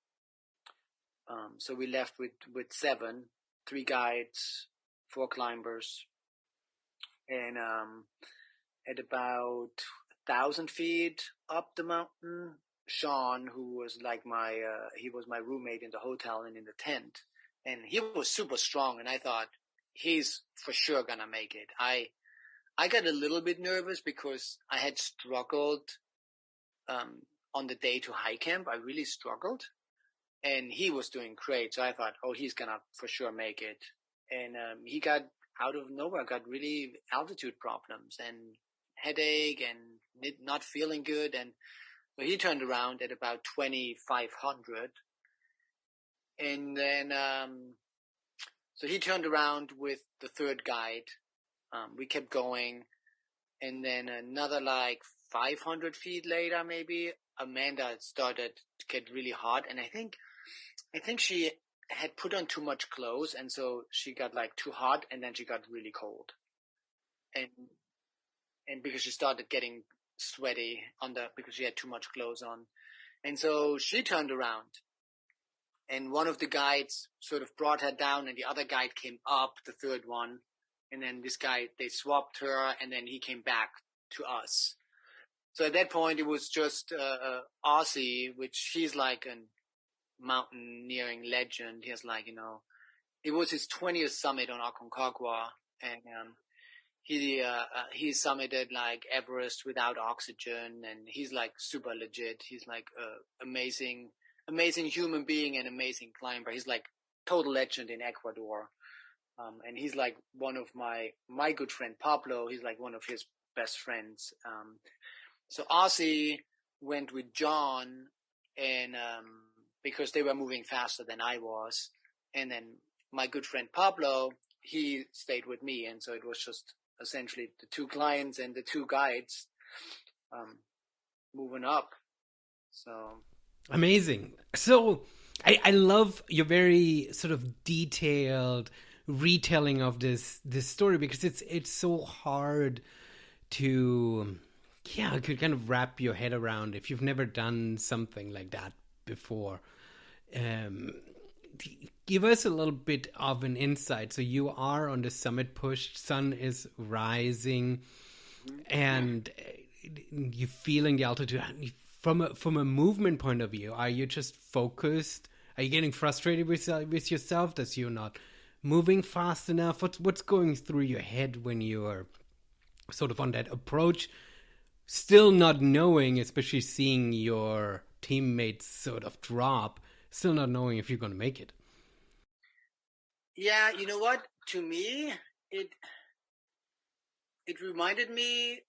So we left with 7, 3 guides, 4 climbers. And at about 1,000 feet up the mountain, Sean, who was like he was my roommate in the hotel and in the tent, and he was super strong. And I thought he's for sure gonna make it. I got a little bit nervous because I had struggled on the day to high camp. I really struggled, and he was doing great. So I thought, oh, he's gonna for sure make it. And he got out of nowhere, got really altitude problems and headache and not feeling good. And so he turned around at about 2,500. And then, so he turned around with the third guide. We kept going. And then another 500 feet later, maybe Amanda started to get really hot. And I think she had put on too much clothes, and so she got too hot, and then she got really cold, and because she started getting sweaty because she had too much clothes on, and so she turned around, and one of the guides sort of brought her down, and the other guide came up, the third one, and then this guy, they swapped her, and then he came back to us. So at that point, it was just Aussie, which he's like an mountaineering legend. He has it was his 20th summit on Aconcagua, and he summited Everest without oxygen, and he's super legit. He's amazing human being and amazing climber. He's total legend in Ecuador, and he's one of my good friend Pablo. He's one of his best friends. So Aussie went with John, and because they were moving faster than I was. And then my good friend Pablo, he stayed with me. And so it was just essentially the two clients and the two guides moving up. So amazing. So I love your very sort of detailed retelling of this story, because it's so hard to could kind of wrap your head around if you've never done something like that before. Give us a little bit of an insight. So you are on the summit push, sun is rising, and you're feeling the altitude. From a movement point of view, are you just focused? Are you getting frustrated with yourself that you're not moving fast enough? What's going through your head when you are sort of on that approach, still not knowing, especially seeing your teammates sort of drop, still not knowing if you're going to make it? Yeah, you know what? To me, it reminded me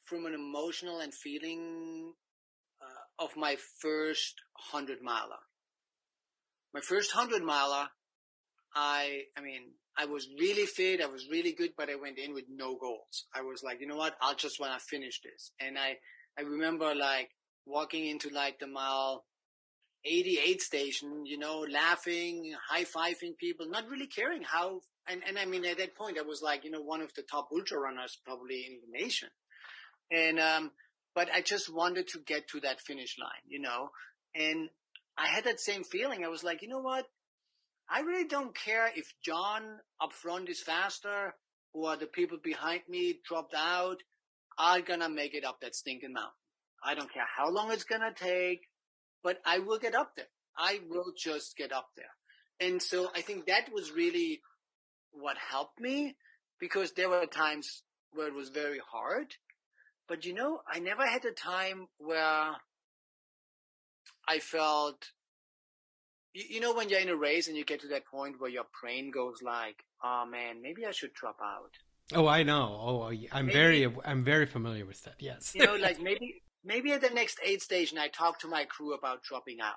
from an emotional and feeling of my first 100-miler. My first 100-miler, I was really fit, I was really good, but I went in with no goals. I was like, you know what? I'll just want to finish this. And I remember walking into the mile 88 station, laughing, high-fiving people, not really caring how, and I mean, at that point, I was one of the top ultra runners probably in the nation. And, but I just wanted to get to that finish line, and I had that same feeling. I was like, you know what? I really don't care if John up front is faster or the people behind me dropped out. I'm going to make it up that stinking mountain. I don't care how long it's going to take, but I will get up there. I will just get up there. And so I think that was really what helped me, because there were times where it was very hard. But, I never had a time where I felt, when you're in a race and you get to that point where your brain goes oh man, maybe I should drop out. Oh, I know. Oh, I'm very familiar with that. Yes. Maybe at the next aid station, I talk to my crew about dropping out.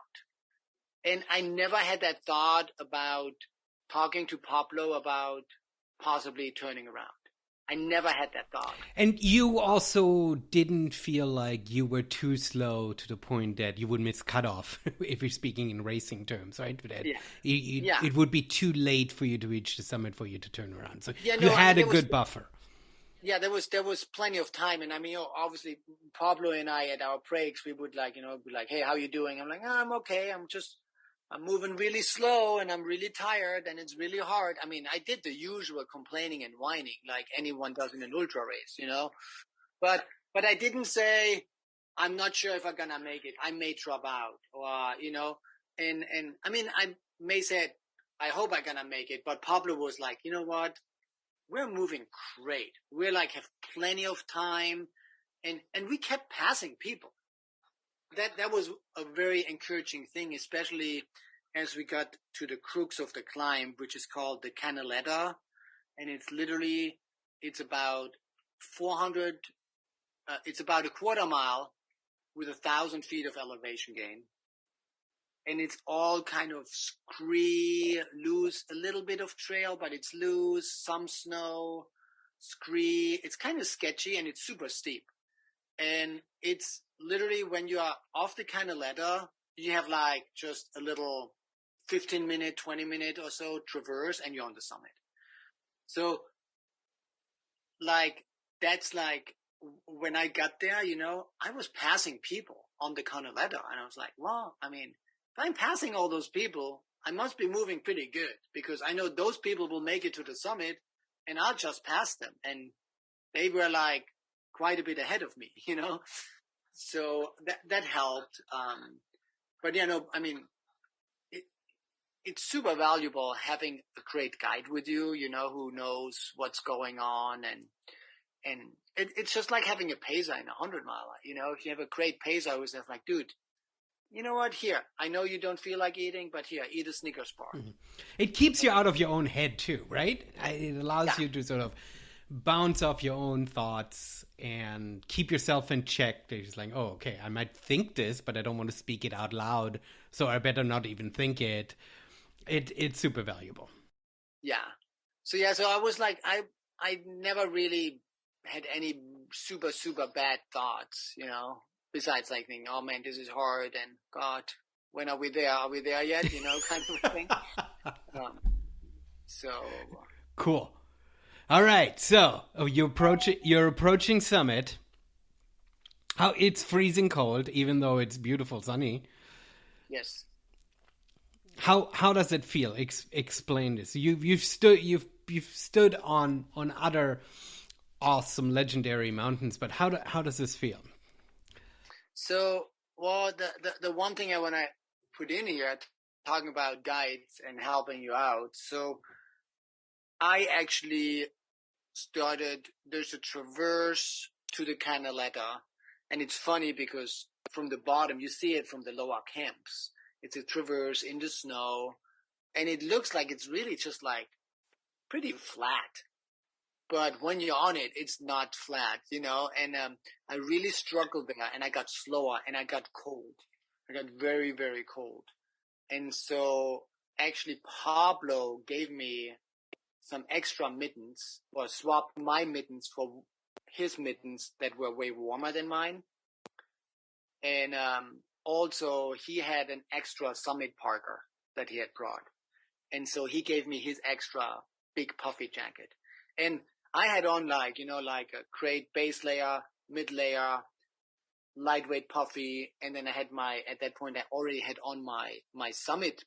And I never had that thought about talking to Pablo about possibly turning around. I never had that thought. And you also didn't feel like you were too slow to the point that you would miss cutoff, if you're speaking in racing terms, right? That it would be too late for you to reach the summit for you to turn around. So you had a good buffer. Yeah, there was plenty of time. And I mean, obviously, Pablo and I at our breaks, we would be like, hey, how you doing? I'm like, I'm okay. I'm moving really slow and I'm really tired and it's really hard. I mean, I did the usual complaining and whining like anyone does in an ultra race, but I didn't say, I'm not sure if I'm going to make it. I may drop out or, and I mean, I may say, I hope I'm going to make it, but Pablo was like, you know what? We're moving great. We're like, have plenty of time. And we kept passing people. That was a very encouraging thing, especially as we got to the crux of the climb, which is called the Canaleta. And it's about 400, it's about a quarter mile with 1,000 feet of elevation gain. And it's all kind of scree, loose, a little bit of trail, but it's loose, some snow, scree. It's kind of sketchy and it's super steep. And it's literally when you are off the Canaleta, you have like just a little 15-minute, 20-minute or so traverse and you're on the summit. So like, that's like, when I got there, I was passing people on the Canaleta and I was like, well, I mean, if I'm passing all those people, I must be moving pretty good because I know those people will make it to the summit and I'll just pass them. And they were like quite a bit ahead of me, so that helped. But I mean, it's super valuable having a great guide with you, who knows what's going on. And it's just like having a pacer in a 100-miler, if you have a great pacer who's just like, dude, you know what? Here, I know you don't feel like eating, but here, eat a Snickers bar. Mm-hmm. It keeps you out of your own head too, right? It allows you to sort of bounce off your own thoughts and keep yourself in check. They're just like, oh, okay, I might think this, but I don't want to speak it out loud, so I better not even think it. It's super valuable. Yeah. So I was like, I never really had any super, super bad thoughts, besides like thinking, oh man, this is hard and God, when are we there? Are we there yet? Kind of thing. So cool. All right. So you're approaching summit. How it's freezing cold, even though it's beautiful sunny. Yes. How does it feel? Explain this. You've stood on other awesome legendary mountains, but how does this feel? So, well, the one thing I want to put in here, talking about guides and helping you out. So I actually there's a traverse to the Canaleta, and it's funny because from the bottom, you see it from the lower camps. It's a traverse in the snow, and it looks like it's really just like pretty flat. But when you're on it, it's not flat, and I really struggled there, and I got slower, and I got cold. I got very, very cold. And so actually Pablo gave me some extra mittens, or swapped my mittens for his mittens that were way warmer than mine. And also he had an extra summit parka that he had brought. And so he gave me his extra big puffy jacket. And I had on like a great base layer, mid layer, lightweight puffy. And then I had at that point, I already had on my summit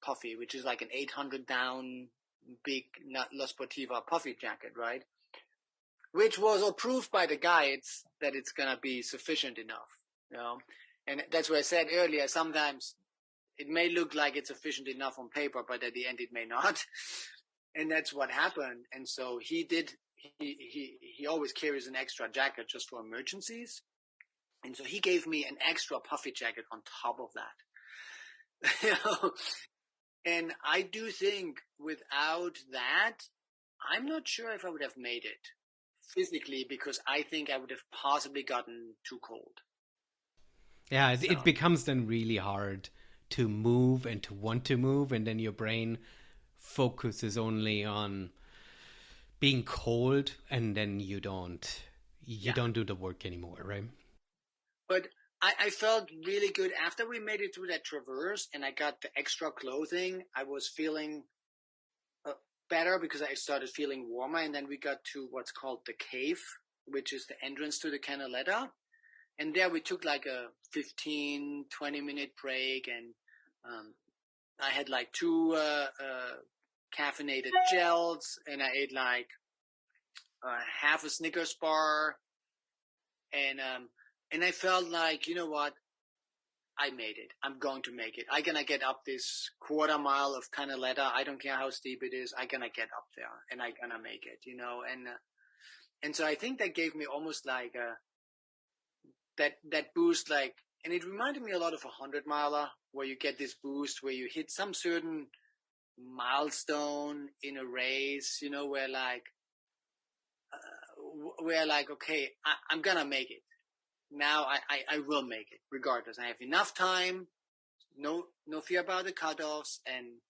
puffy, which is like an 800 down big La Sportiva puffy jacket, right? Which was approved by the guides that it's going to be sufficient enough, And that's what I said earlier. Sometimes it may look like it's sufficient enough on paper, but at the end it may not. And that's what happened. And so he always carries an extra jacket just for emergencies. And so he gave me an extra puffy jacket on top of that. And I do think without that, I'm not sure if I would have made it physically, because I think I would have possibly gotten too cold. Yeah, it becomes then really hard to move and to want to move, and then your brain focuses only on being cold, and then you don't do the work anymore, right? But I felt really good after we made it through that traverse and I got the extra clothing. I was feeling better because I started feeling warmer. And then we got to what's called the cave, which is the entrance to the Canaleta. And there we took like a 15, 20-minute break. And I had like 2 caffeinated gels, and I ate like half a Snickers bar, and I felt like, you know what, I made it. I'm going to make it. I'm gonna get up this quarter mile of Canaleta. I don't care how steep it is. I'm gonna get up there, and I'm gonna make it. And so I think that gave me almost like that boost, like, and it reminded me a lot of a 100-miler, where you get this boost where you hit some certain milestone in a race, where like, okay, I'm gonna make it. Now I will make it regardless. I have enough time, no fear about the cutoffs, and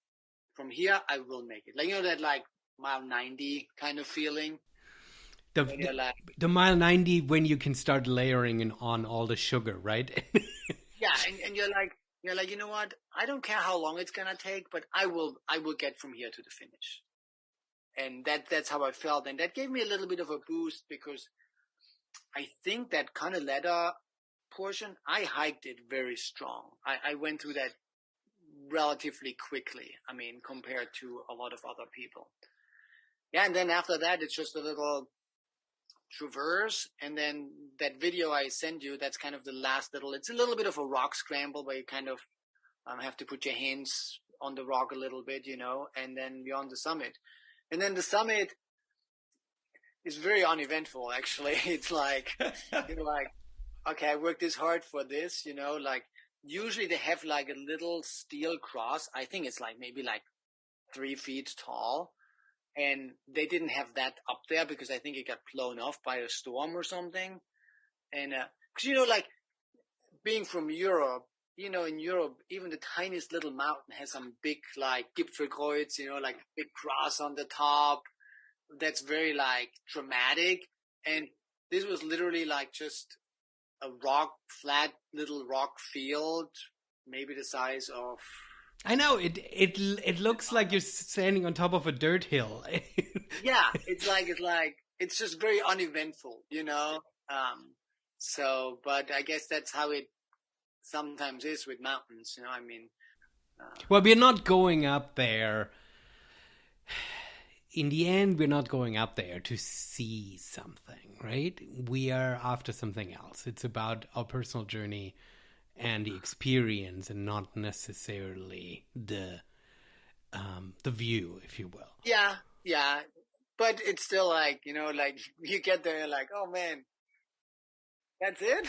from here I will make it. Like, that like mile 90 kind of feeling. The mile 90 when you can start layering on all the sugar, right? Yeah, and you're like, you know what? I don't care how long it's gonna take, but I will get from here to the finish. And that's how I felt, and that gave me a little bit of a boost, because I think that Canaleta portion, I hiked it very strong. I went through that relatively quickly, I mean, compared to a lot of other people. Yeah, and then after that, it's just a little traverse, and then that video I sent you, that's kind of the last little, it's a little bit of a rock scramble where you kind of have to put your hands on the rock a little bit, and then you're on the summit. And then the summit is very uneventful, actually. It's like, like, okay, I worked this hard for this, like, usually they have like a little steel cross. I think it's like maybe like 3 feet tall. And they didn't have that up there because I think it got blown off by a storm or something. And, cause like being from Europe, in Europe, even the tiniest little mountain has some big, like, Gipfelkreuz, like big cross on the top. That's very like dramatic. And this was literally like just a flat little rock field, maybe the size of. I know it looks like you're standing on top of a dirt hill. Yeah, it's just very uneventful, So, but I guess that's how it sometimes is with mountains, I mean. Well, we're not going up there. In the end, we're not going up there to see something, right? We are after something else. It's about our personal journey and the experience, and not necessarily the view, if you will. Yeah, but it's still like, like you get there, like, oh man, that's it.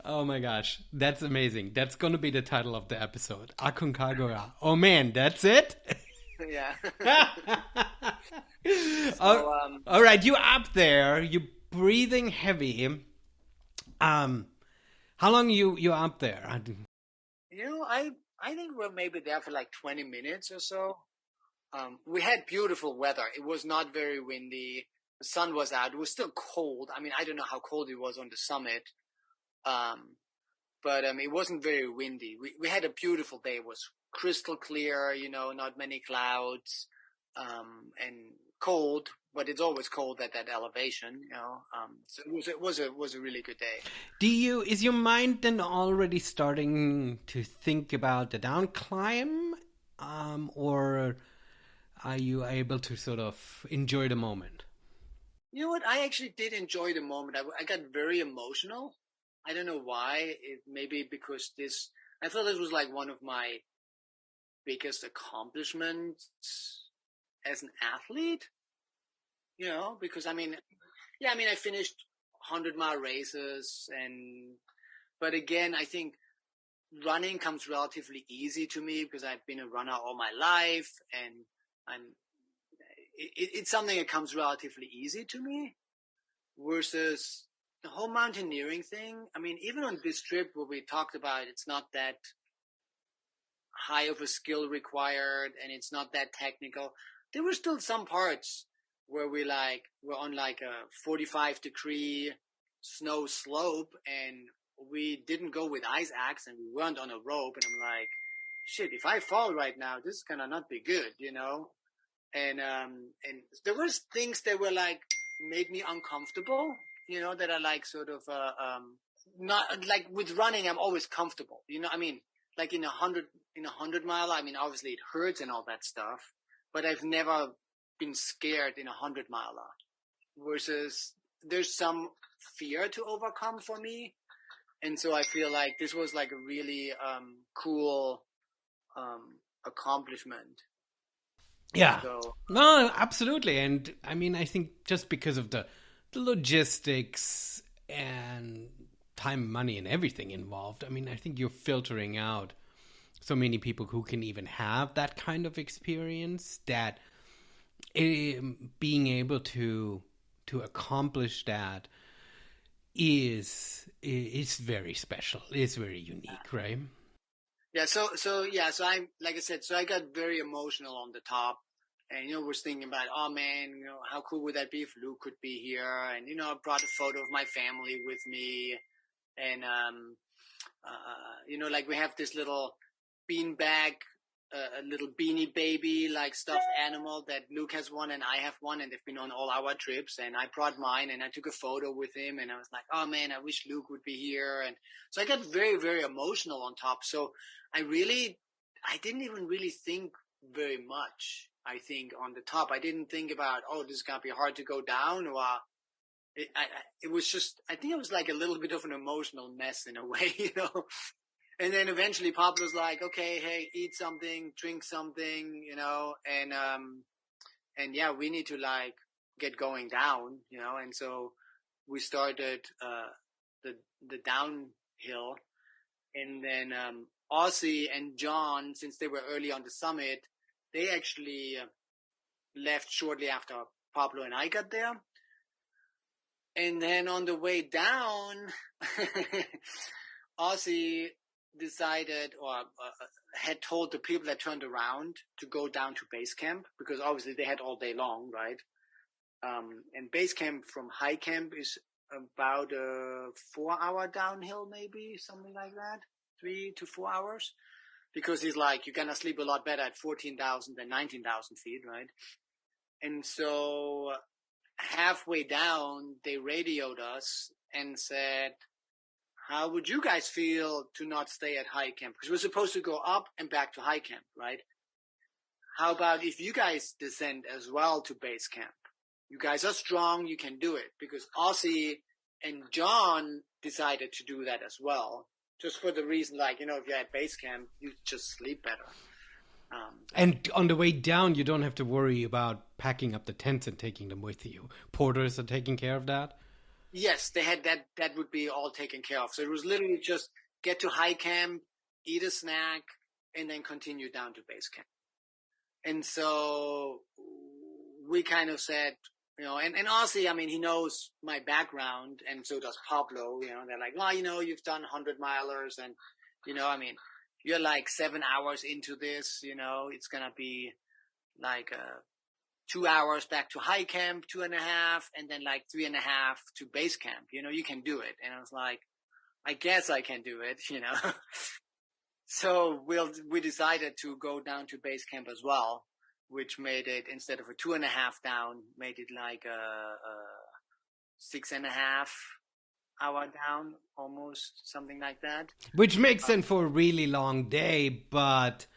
Oh my gosh, that's amazing. That's going to be the title of the episode. Aconcagua. Oh man, that's it? Yeah. So, all right, you up there, you breathing heavy. How long you up there? I think we're maybe there for like 20 minutes or so. We had beautiful weather. It was not very windy. The sun was out. It was still cold. I mean, I don't know how cold it was on the summit. But it wasn't very windy. We had a beautiful day. It was crystal clear, not many clouds, and cold, but it's always cold at that elevation, so it was a really good day. Is your mind then already starting to think about the down climb, or are you able to sort of enjoy the moment? You know what? I actually did enjoy the moment. I got very emotional. I don't know why. Maybe because I thought this was like one of my biggest accomplishments as an athlete, because I finished 100-mile races, but again, I think running comes relatively easy to me because I've been a runner all my life, and it's something that comes relatively easy to me, versus the whole mountaineering thing. I mean, even on this trip where we talked about, it's not that high of a skill required and it's not that technical. There were still some parts where we're on like a 45-degree snow slope, and we didn't go with ice axe, and we weren't on a rope, and I'm like, shit, if I fall right now, this is gonna not be good, And there was things that were like made me uncomfortable, that are like sort of, not like with running, I'm always comfortable. I mean, like in a 100 mile, I mean, obviously it hurts and all that stuff, but I've never been scared in a 100 miler versus there's some fear to overcome for me. And so I feel like this was like a really, cool, accomplishment. Yeah. So, No, absolutely. And I mean, I think just because of the logistics and time, money, and everything involved, I mean, I think you're filtering out so many people who can even have that kind of experience, that being able to accomplish that is very special. It's very unique, right? yeah. So I'm, like I said, so I got very emotional on the top, and was thinking about, oh man, how cool would that be if Luke could be here? And I brought a photo of my family with me, and like we have this little beanbag, a little beanie baby like stuffed animal that Luke has one and I have one, and they've been on all our trips, and I brought mine and I took a photo with him, and I was like, oh man, I wish Luke would be here. And so I got very, very emotional on top. So I didn't even really think very much. I think on the top, I didn't think about, oh, this is going to be hard to go down, or it was just, I think it was like a little bit of an emotional mess in a way, And then eventually Pablo's like, okay, hey, eat something, drink something, and yeah, we need to like get going down, and so we started, the downhill, and then, Aussie and John, since they were early on the summit, they actually left shortly after Pablo and I got there. And then on the way down, Aussie decided, or had told the people that turned around to go down to base camp, because obviously they had all day long, right? And base camp from high camp is about a 4-hour downhill, maybe something like that, 3 to 4 hours, because he's like, you're gonna sleep a lot better at 14,000 than 19,000 feet, right? And so halfway down, they radioed us and said, how would you guys feel to not stay at high camp? Because we're supposed to go up and back to high camp, right? How about if you guys descend as well to base camp? You guys are strong, you can do it. Because Aussie and John decided to do that as well, just for the reason, like, if you're at base camp, you just sleep better. And on the way down, you don't have to worry about packing up the tents and taking them with you. Porters are taking care of that? Yes, they had that. That would be all taken care of. So it was literally just get to high camp, eat a snack, and then continue down to base camp. And so we kind of said, and Aussie, I mean, he knows my background, and so does Pablo. They're like, well, you've done 100-milers, and I mean, you're like 7 hours into this. It's gonna be like 2 hours back to high camp, 2.5, and then like 3.5 to base camp. You can do it. And I was like, I guess I can do it, So we decided to go down to base camp as well, which made it, instead of a 2.5 down, made it like a 6.5-hour down, almost, something like that. Which makes sense for a really long day, but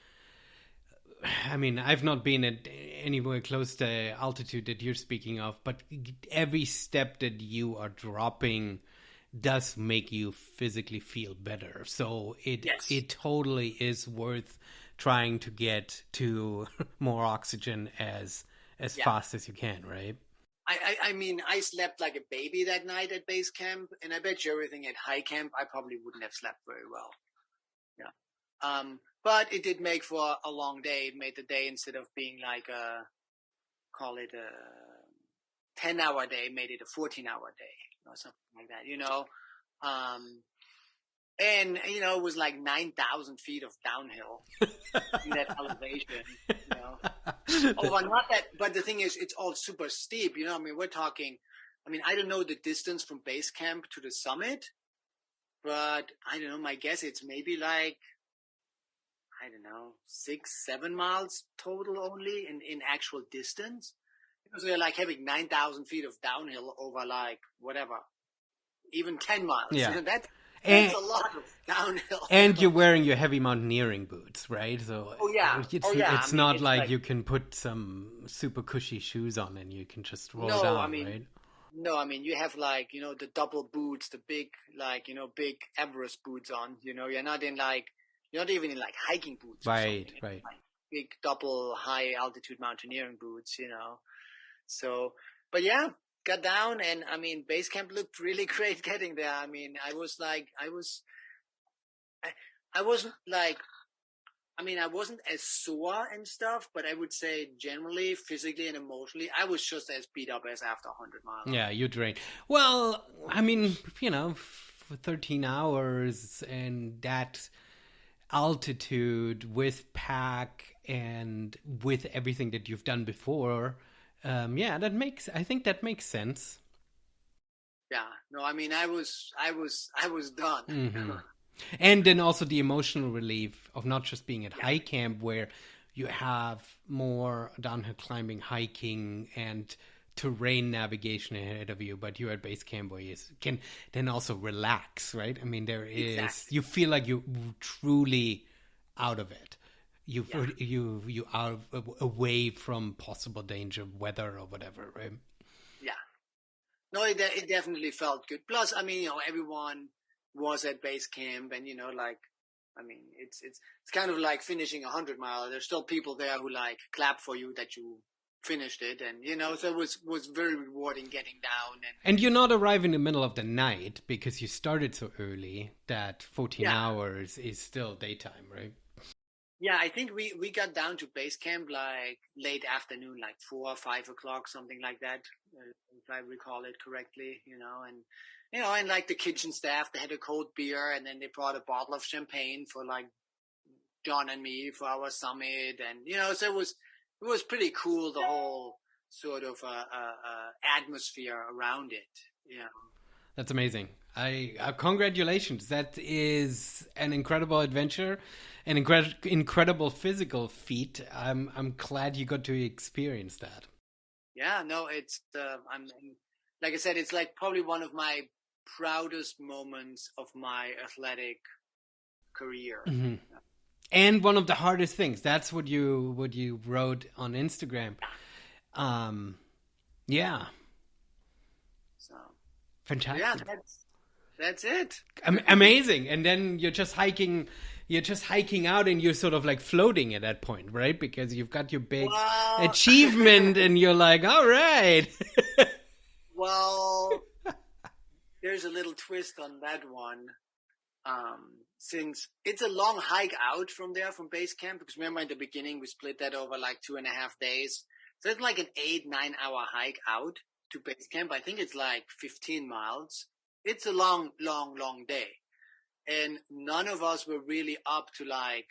I mean, I've not been at anywhere close to altitude that you're speaking of, but every step that you are dropping does make you physically feel better. So it totally is worth trying to get to more oxygen as fast as you can, right? I mean, I slept like a baby that night at base camp, and I bet you everything at high camp, I probably wouldn't have slept very well. Yeah. But it did make for a long day. It made the day, instead of being like call it a 10-hour day, made it a 14-hour day or something like that, And, it was like 9,000 feet of downhill in that elevation, Oh, well, not that, but the thing is, it's all super steep, I mean, we're talking, I don't know the distance from base camp to the summit, but I don't know, my guess, it's maybe like, 6-7 miles total only in actual distance. Because we're like having 9,000 feet of downhill over like, whatever, even 10 miles. Yeah. That's And, a lot of downhill. and you're wearing your heavy mountaineering boots, right? So Oh yeah. Oh yeah. I it's mean, not it's like like you can put some super cushy shoes on and you can just roll no. I down, mean, right? no. I mean, you have like the double boots, the big big Everest boots on. You're not even in like hiking boots or Right, something. It's right. like big double high altitude mountaineering boots. So, but yeah, got down, and I mean, base camp looked really great getting there. I mean, I wasn't like, I mean, I wasn't as sore and stuff, but I would say generally, physically and emotionally, I was just as beat up as after 100 mile. Yeah, you drain. Well, I mean, for 13 hours and that altitude with pack and with everything that you've done before, yeah, I think that makes sense. Yeah, no, I mean, I was done. Hmm. And then also the emotional relief of not just being at Yeah, high camp where you have more downhill climbing, hiking, and terrain navigation ahead of you, but you're at base camp where you can then also relax, right? I mean, exactly. you feel like you're truly out of it. Yeah. You are away from possible danger, weather or whatever, right? Yeah. No, it definitely felt good. Plus, I mean, everyone was at base camp, and like, I mean, it's kind of like finishing 100 mile. There's still people there who like clap for you that you finished it, and so it was very rewarding getting down. And And you're not arriving in the middle of the night because you started so early that 14 yeah, hours is still daytime, right? yeah, I think we got down to base camp like late afternoon, like 4 or 5 o'clock, something like that, if I recall it correctly. And like the kitchen staff, they had a cold beer, and then they brought a bottle of champagne for like John and me for our summit, and so it was pretty cool, the whole sort of atmosphere around it. Yeah, That's amazing. I congratulations. That is an incredible adventure, an incredible physical feat. I'm glad you got to experience that. yeah. No, it's like I said, it's like probably one of my proudest moments of my athletic career. Hmm. And one of the hardest things. That's what you wrote on Instagram. Um, yeah, So yeah, fantastic. that's it. Amazing. And then you're just hiking out and you're sort of like floating at that point, right? Because you've got your big Well, achievement and you're like, all right. well, there's a little twist on that one. Since it's a long hike out from there, from base camp, because remember in the beginning we split that over like 2.5 days. So it's like an 8, 9 hour hike out to base camp. I think it's like 15 miles. It's a long, long, long day. And none of us were really up to like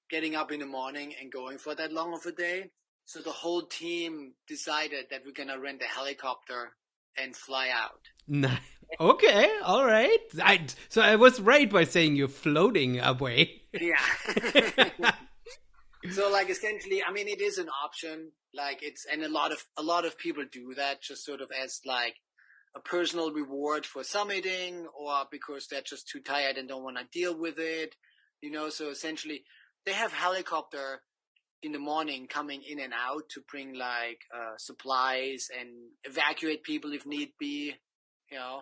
getting up in the morning and going for that long of a day. So the whole team decided that we're going to rent a helicopter and fly out. No. Okay, all right. So I was right by saying you're floating away. Yeah. So like essentially, I mean, it is an option. Like and a lot of people do that just sort of as like a personal reward for summiting, or because they're just too tired and don't want to deal with it. So essentially they have helicopter in the morning coming in and out to bring like supplies and evacuate people if need be, you know.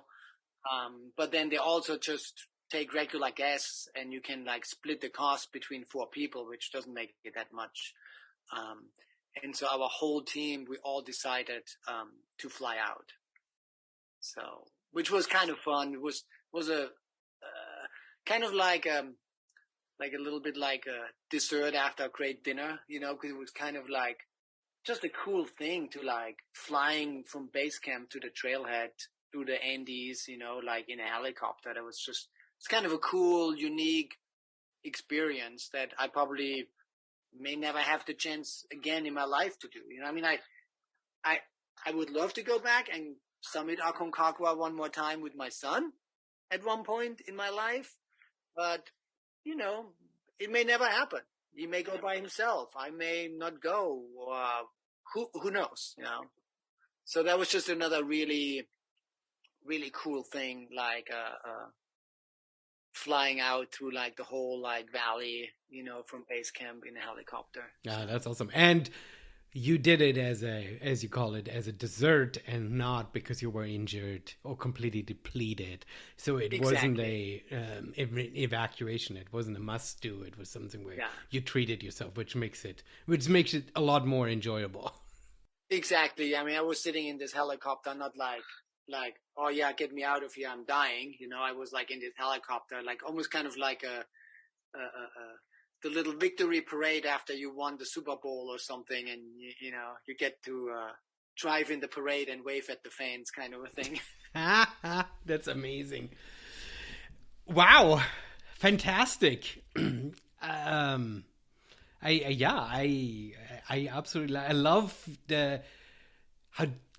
But then they also just take regular gas, and you can like split the cost between 4 people, which doesn't make it that much. Um, and so our whole team, we all decided to fly out. So, which was kind of fun. It was a kind of like a little bit like a dessert after a great dinner, because it was kind of like just a cool thing to like flying from base camp to the trailhead through the Andes, like in a helicopter. It's kind of a cool, unique experience that I probably may never have the chance again in my life to do. I mean, I, I would love to go back and summit Aconcagua one more time with my son at one point in my life, but you know, it may never happen. He may go by himself. I may not go. Who knows? So that was just another really really cool thing, like flying out through like the whole like valley, from base camp in a helicopter. Yeah, that's awesome. And you did it as you call it, as a dessert, and not because you were injured or completely depleted. So it wasn't a evacuation. It wasn't a must do. It was something where you treated yourself, which makes it a lot more enjoyable. Exactly. I mean, I was sitting in this helicopter, not like, oh yeah, get me out of here, I'm dying. I was like in this helicopter, like almost kind of like the little victory parade after you won the Super Bowl or something, and you get to drive in the parade and wave at the fans, kind of a thing. That's amazing! Wow, fantastic! I absolutely, I love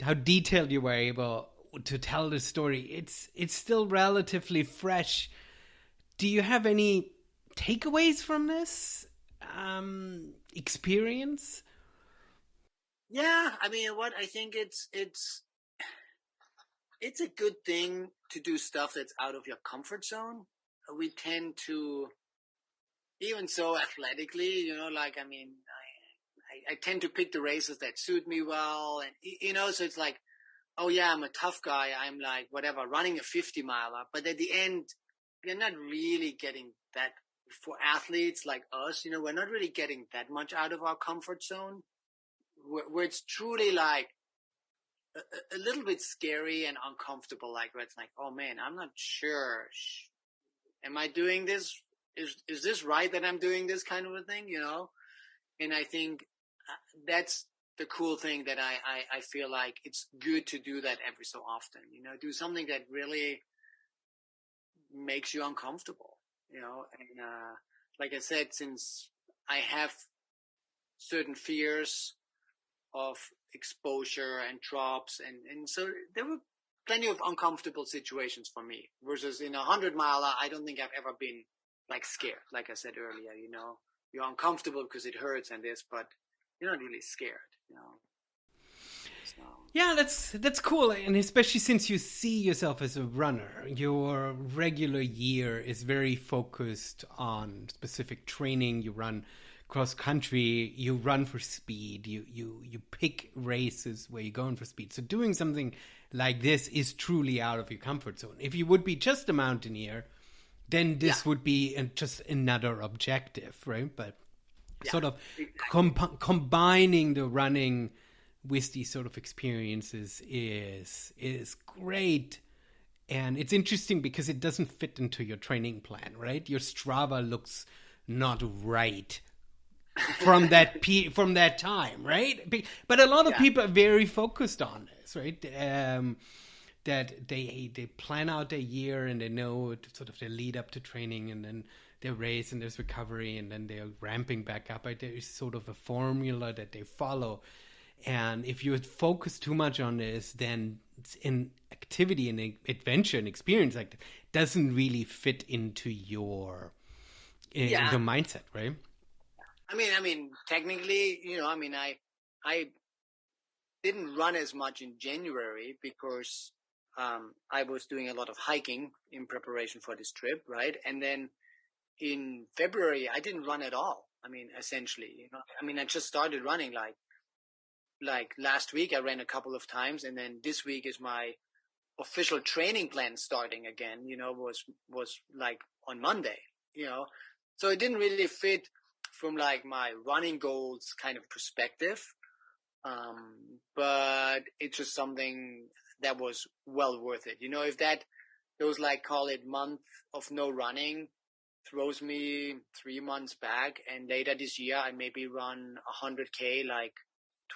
how detailed you were able to tell the story. It's still relatively fresh. Do you have any takeaways from this experience? Yeah, I mean, I think it's a good thing to do stuff that's out of your comfort zone. We tend to, even so athletically, like, I mean, I tend to pick the races that suit me well, and so it's like, oh yeah, I'm a tough guy. I'm like, whatever, running a 50 miler. But at the end, you're not really getting that. For athletes like us, we're not really getting that much out of our comfort zone, where it's truly like a little bit scary and uncomfortable. Like, where it's like, oh man, I'm not sure. Am I doing this? Is this right that I'm doing this kind of a thing, And I think that's the cool thing, that I feel like it's good to do that every so often, do something that really makes you uncomfortable, and like I said, since I have certain fears of exposure and drops, and so there were plenty of uncomfortable situations for me, versus in a 100-miler, I don't think I've ever been like scared. Like I said earlier, you're uncomfortable because it hurts and this, but you're not really scared, So. Yeah, that's cool, and especially since you see yourself as a runner, your regular year is very focused on specific training. You run cross country, you run for speed, you pick races where you're going for speed. So doing something like this is truly out of your comfort zone. If you would be just a mountaineer, then this would be just another objective, right? But sort of combining the running with these sort of experiences is great. And it's interesting because it doesn't fit into your training plan, right? Your Strava looks not right from that time, right? But a lot of people are very focused on this, right? That they plan out their year, and they know sort of they lead up to training, and then they race, and there's recovery, and then they're ramping back up. There is sort of a formula that they follow. And if you focus too much on this, then an activity and adventure and experience like that doesn't really fit into your mindset, right? I mean, technically, I didn't run as much in January because I was doing a lot of hiking in preparation for this trip, right? And then in February, I didn't run at all. I mean, essentially, I just started running like last week. I ran a couple of times, and then this week is my official training plan starting again, was like on Monday, so it didn't really fit from like my running goals kind of perspective. But it's just something that was well worth it. If those like, call it month of no running throws me 3 months back, and later this year I maybe run 100K like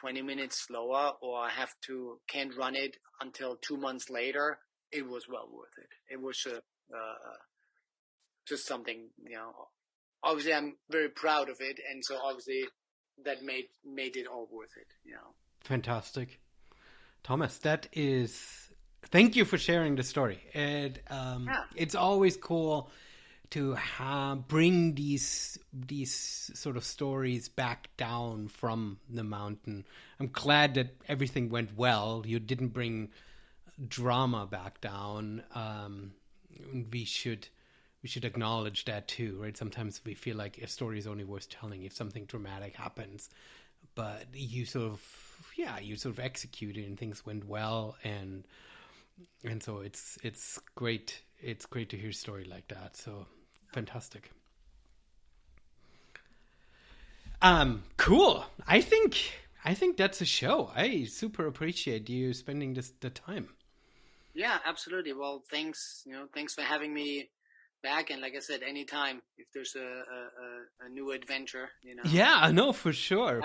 20 minutes slower, or I can't run it until 2 months later, it was well worth it. It was just something, obviously I'm very proud of it. And so obviously that made it all worth it, Fantastic. Thomas, thank you for sharing the story. It's always cool to bring these sort of stories back down from the mountain. I'm glad that everything went well. You didn't bring drama back down. We should acknowledge that too, right? Sometimes we feel like a story is only worth telling if something dramatic happens, but you sort of executed and things went well, and so it's great. It's great to hear a story like that. So fantastic. Cool. I think that's a show. I super appreciate you spending the time. Yeah, absolutely. Well, thanks for having me back. And like I said, anytime if there's a new adventure, Yeah, I know for sure.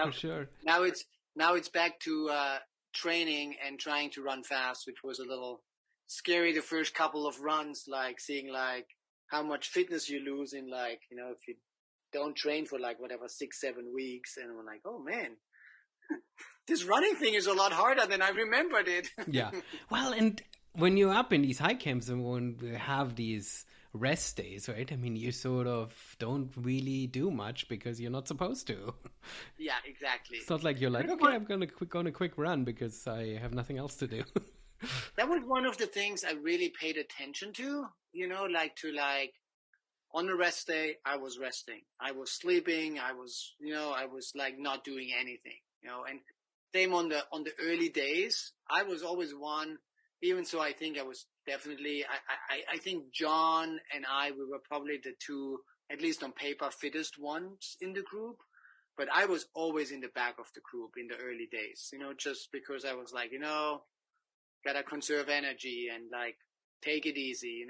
Now it's back to training and trying to run fast, which was a little scary the first couple of runs, like seeing like how much fitness you lose in like, if you don't train for like whatever 6-7 weeks, and I'm like, oh man, this running thing is a lot harder than I remembered it. Yeah. Well, and when you're up in these high camps and when we have these rest days, right? I mean, you sort of don't really do much because you're not supposed to. Yeah, exactly. It's not like you're like, okay, I'm going to go on a quick run because I have nothing else to do. That was one of the things I really paid attention to, like on a rest day, I was resting. I was sleeping. I was like not doing anything, and same on the early days. I was always one, even so I think I was definitely, I think John and we were probably the two, at least on paper, fittest ones in the group. But I was always in the back of the group in the early days, just because I was like, gotta conserve energy and like take it easy.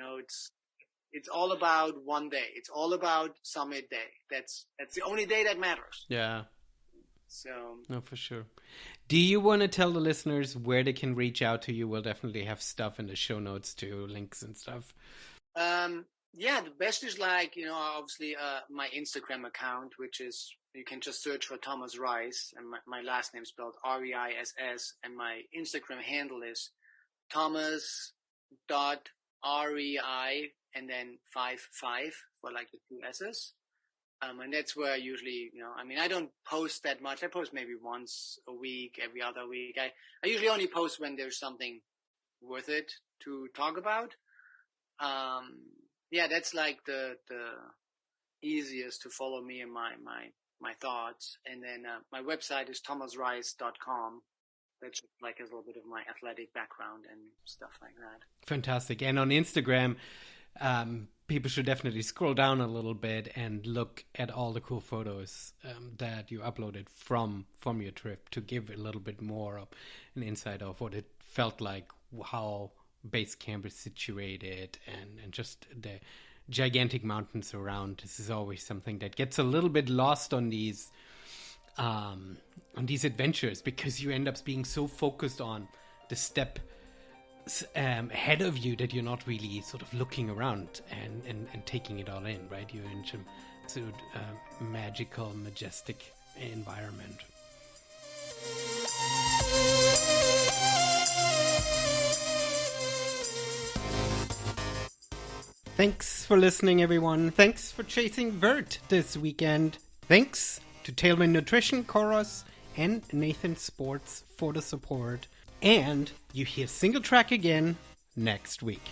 It's all about one day. It's all about summit day. That's the only day that matters. Yeah. So. No, for sure. Do you want to tell the listeners where they can reach out to you? We'll definitely have stuff in the show notes too, links and stuff. Yeah, the best is like, obviously my Instagram account, which is, you can just search for Thomas Reiss, and my last name is spelled Reiss, and my Instagram handle is Thomas.rei and then 55 for like the 2 S's. And that's where I usually, I don't post that much. I post maybe once a week, every other week. I usually only post when there's something worth it to talk about. Yeah, that's like the easiest to follow me and my thoughts. And then my website is thomasreiss.com. That's like a little bit of my athletic background and stuff like that. Fantastic. And on Instagram, people should definitely scroll down a little bit and look at all the cool photos that you uploaded from your trip to give a little bit more of an insight of what it felt like, how base camp is situated, and just the gigantic mountains around. This is always something that gets a little bit lost on these adventures, because you end up being so focused on the step ahead of you that you're not really sort of looking around and taking it all in, right? You're in some sort of magical, majestic environment. Thanks for listening, everyone. Thanks for chasing Vert this weekend. Thanks to Tailwind Nutrition, Koros, and Nathan Sports for the support. And you hear Singletrack again next week.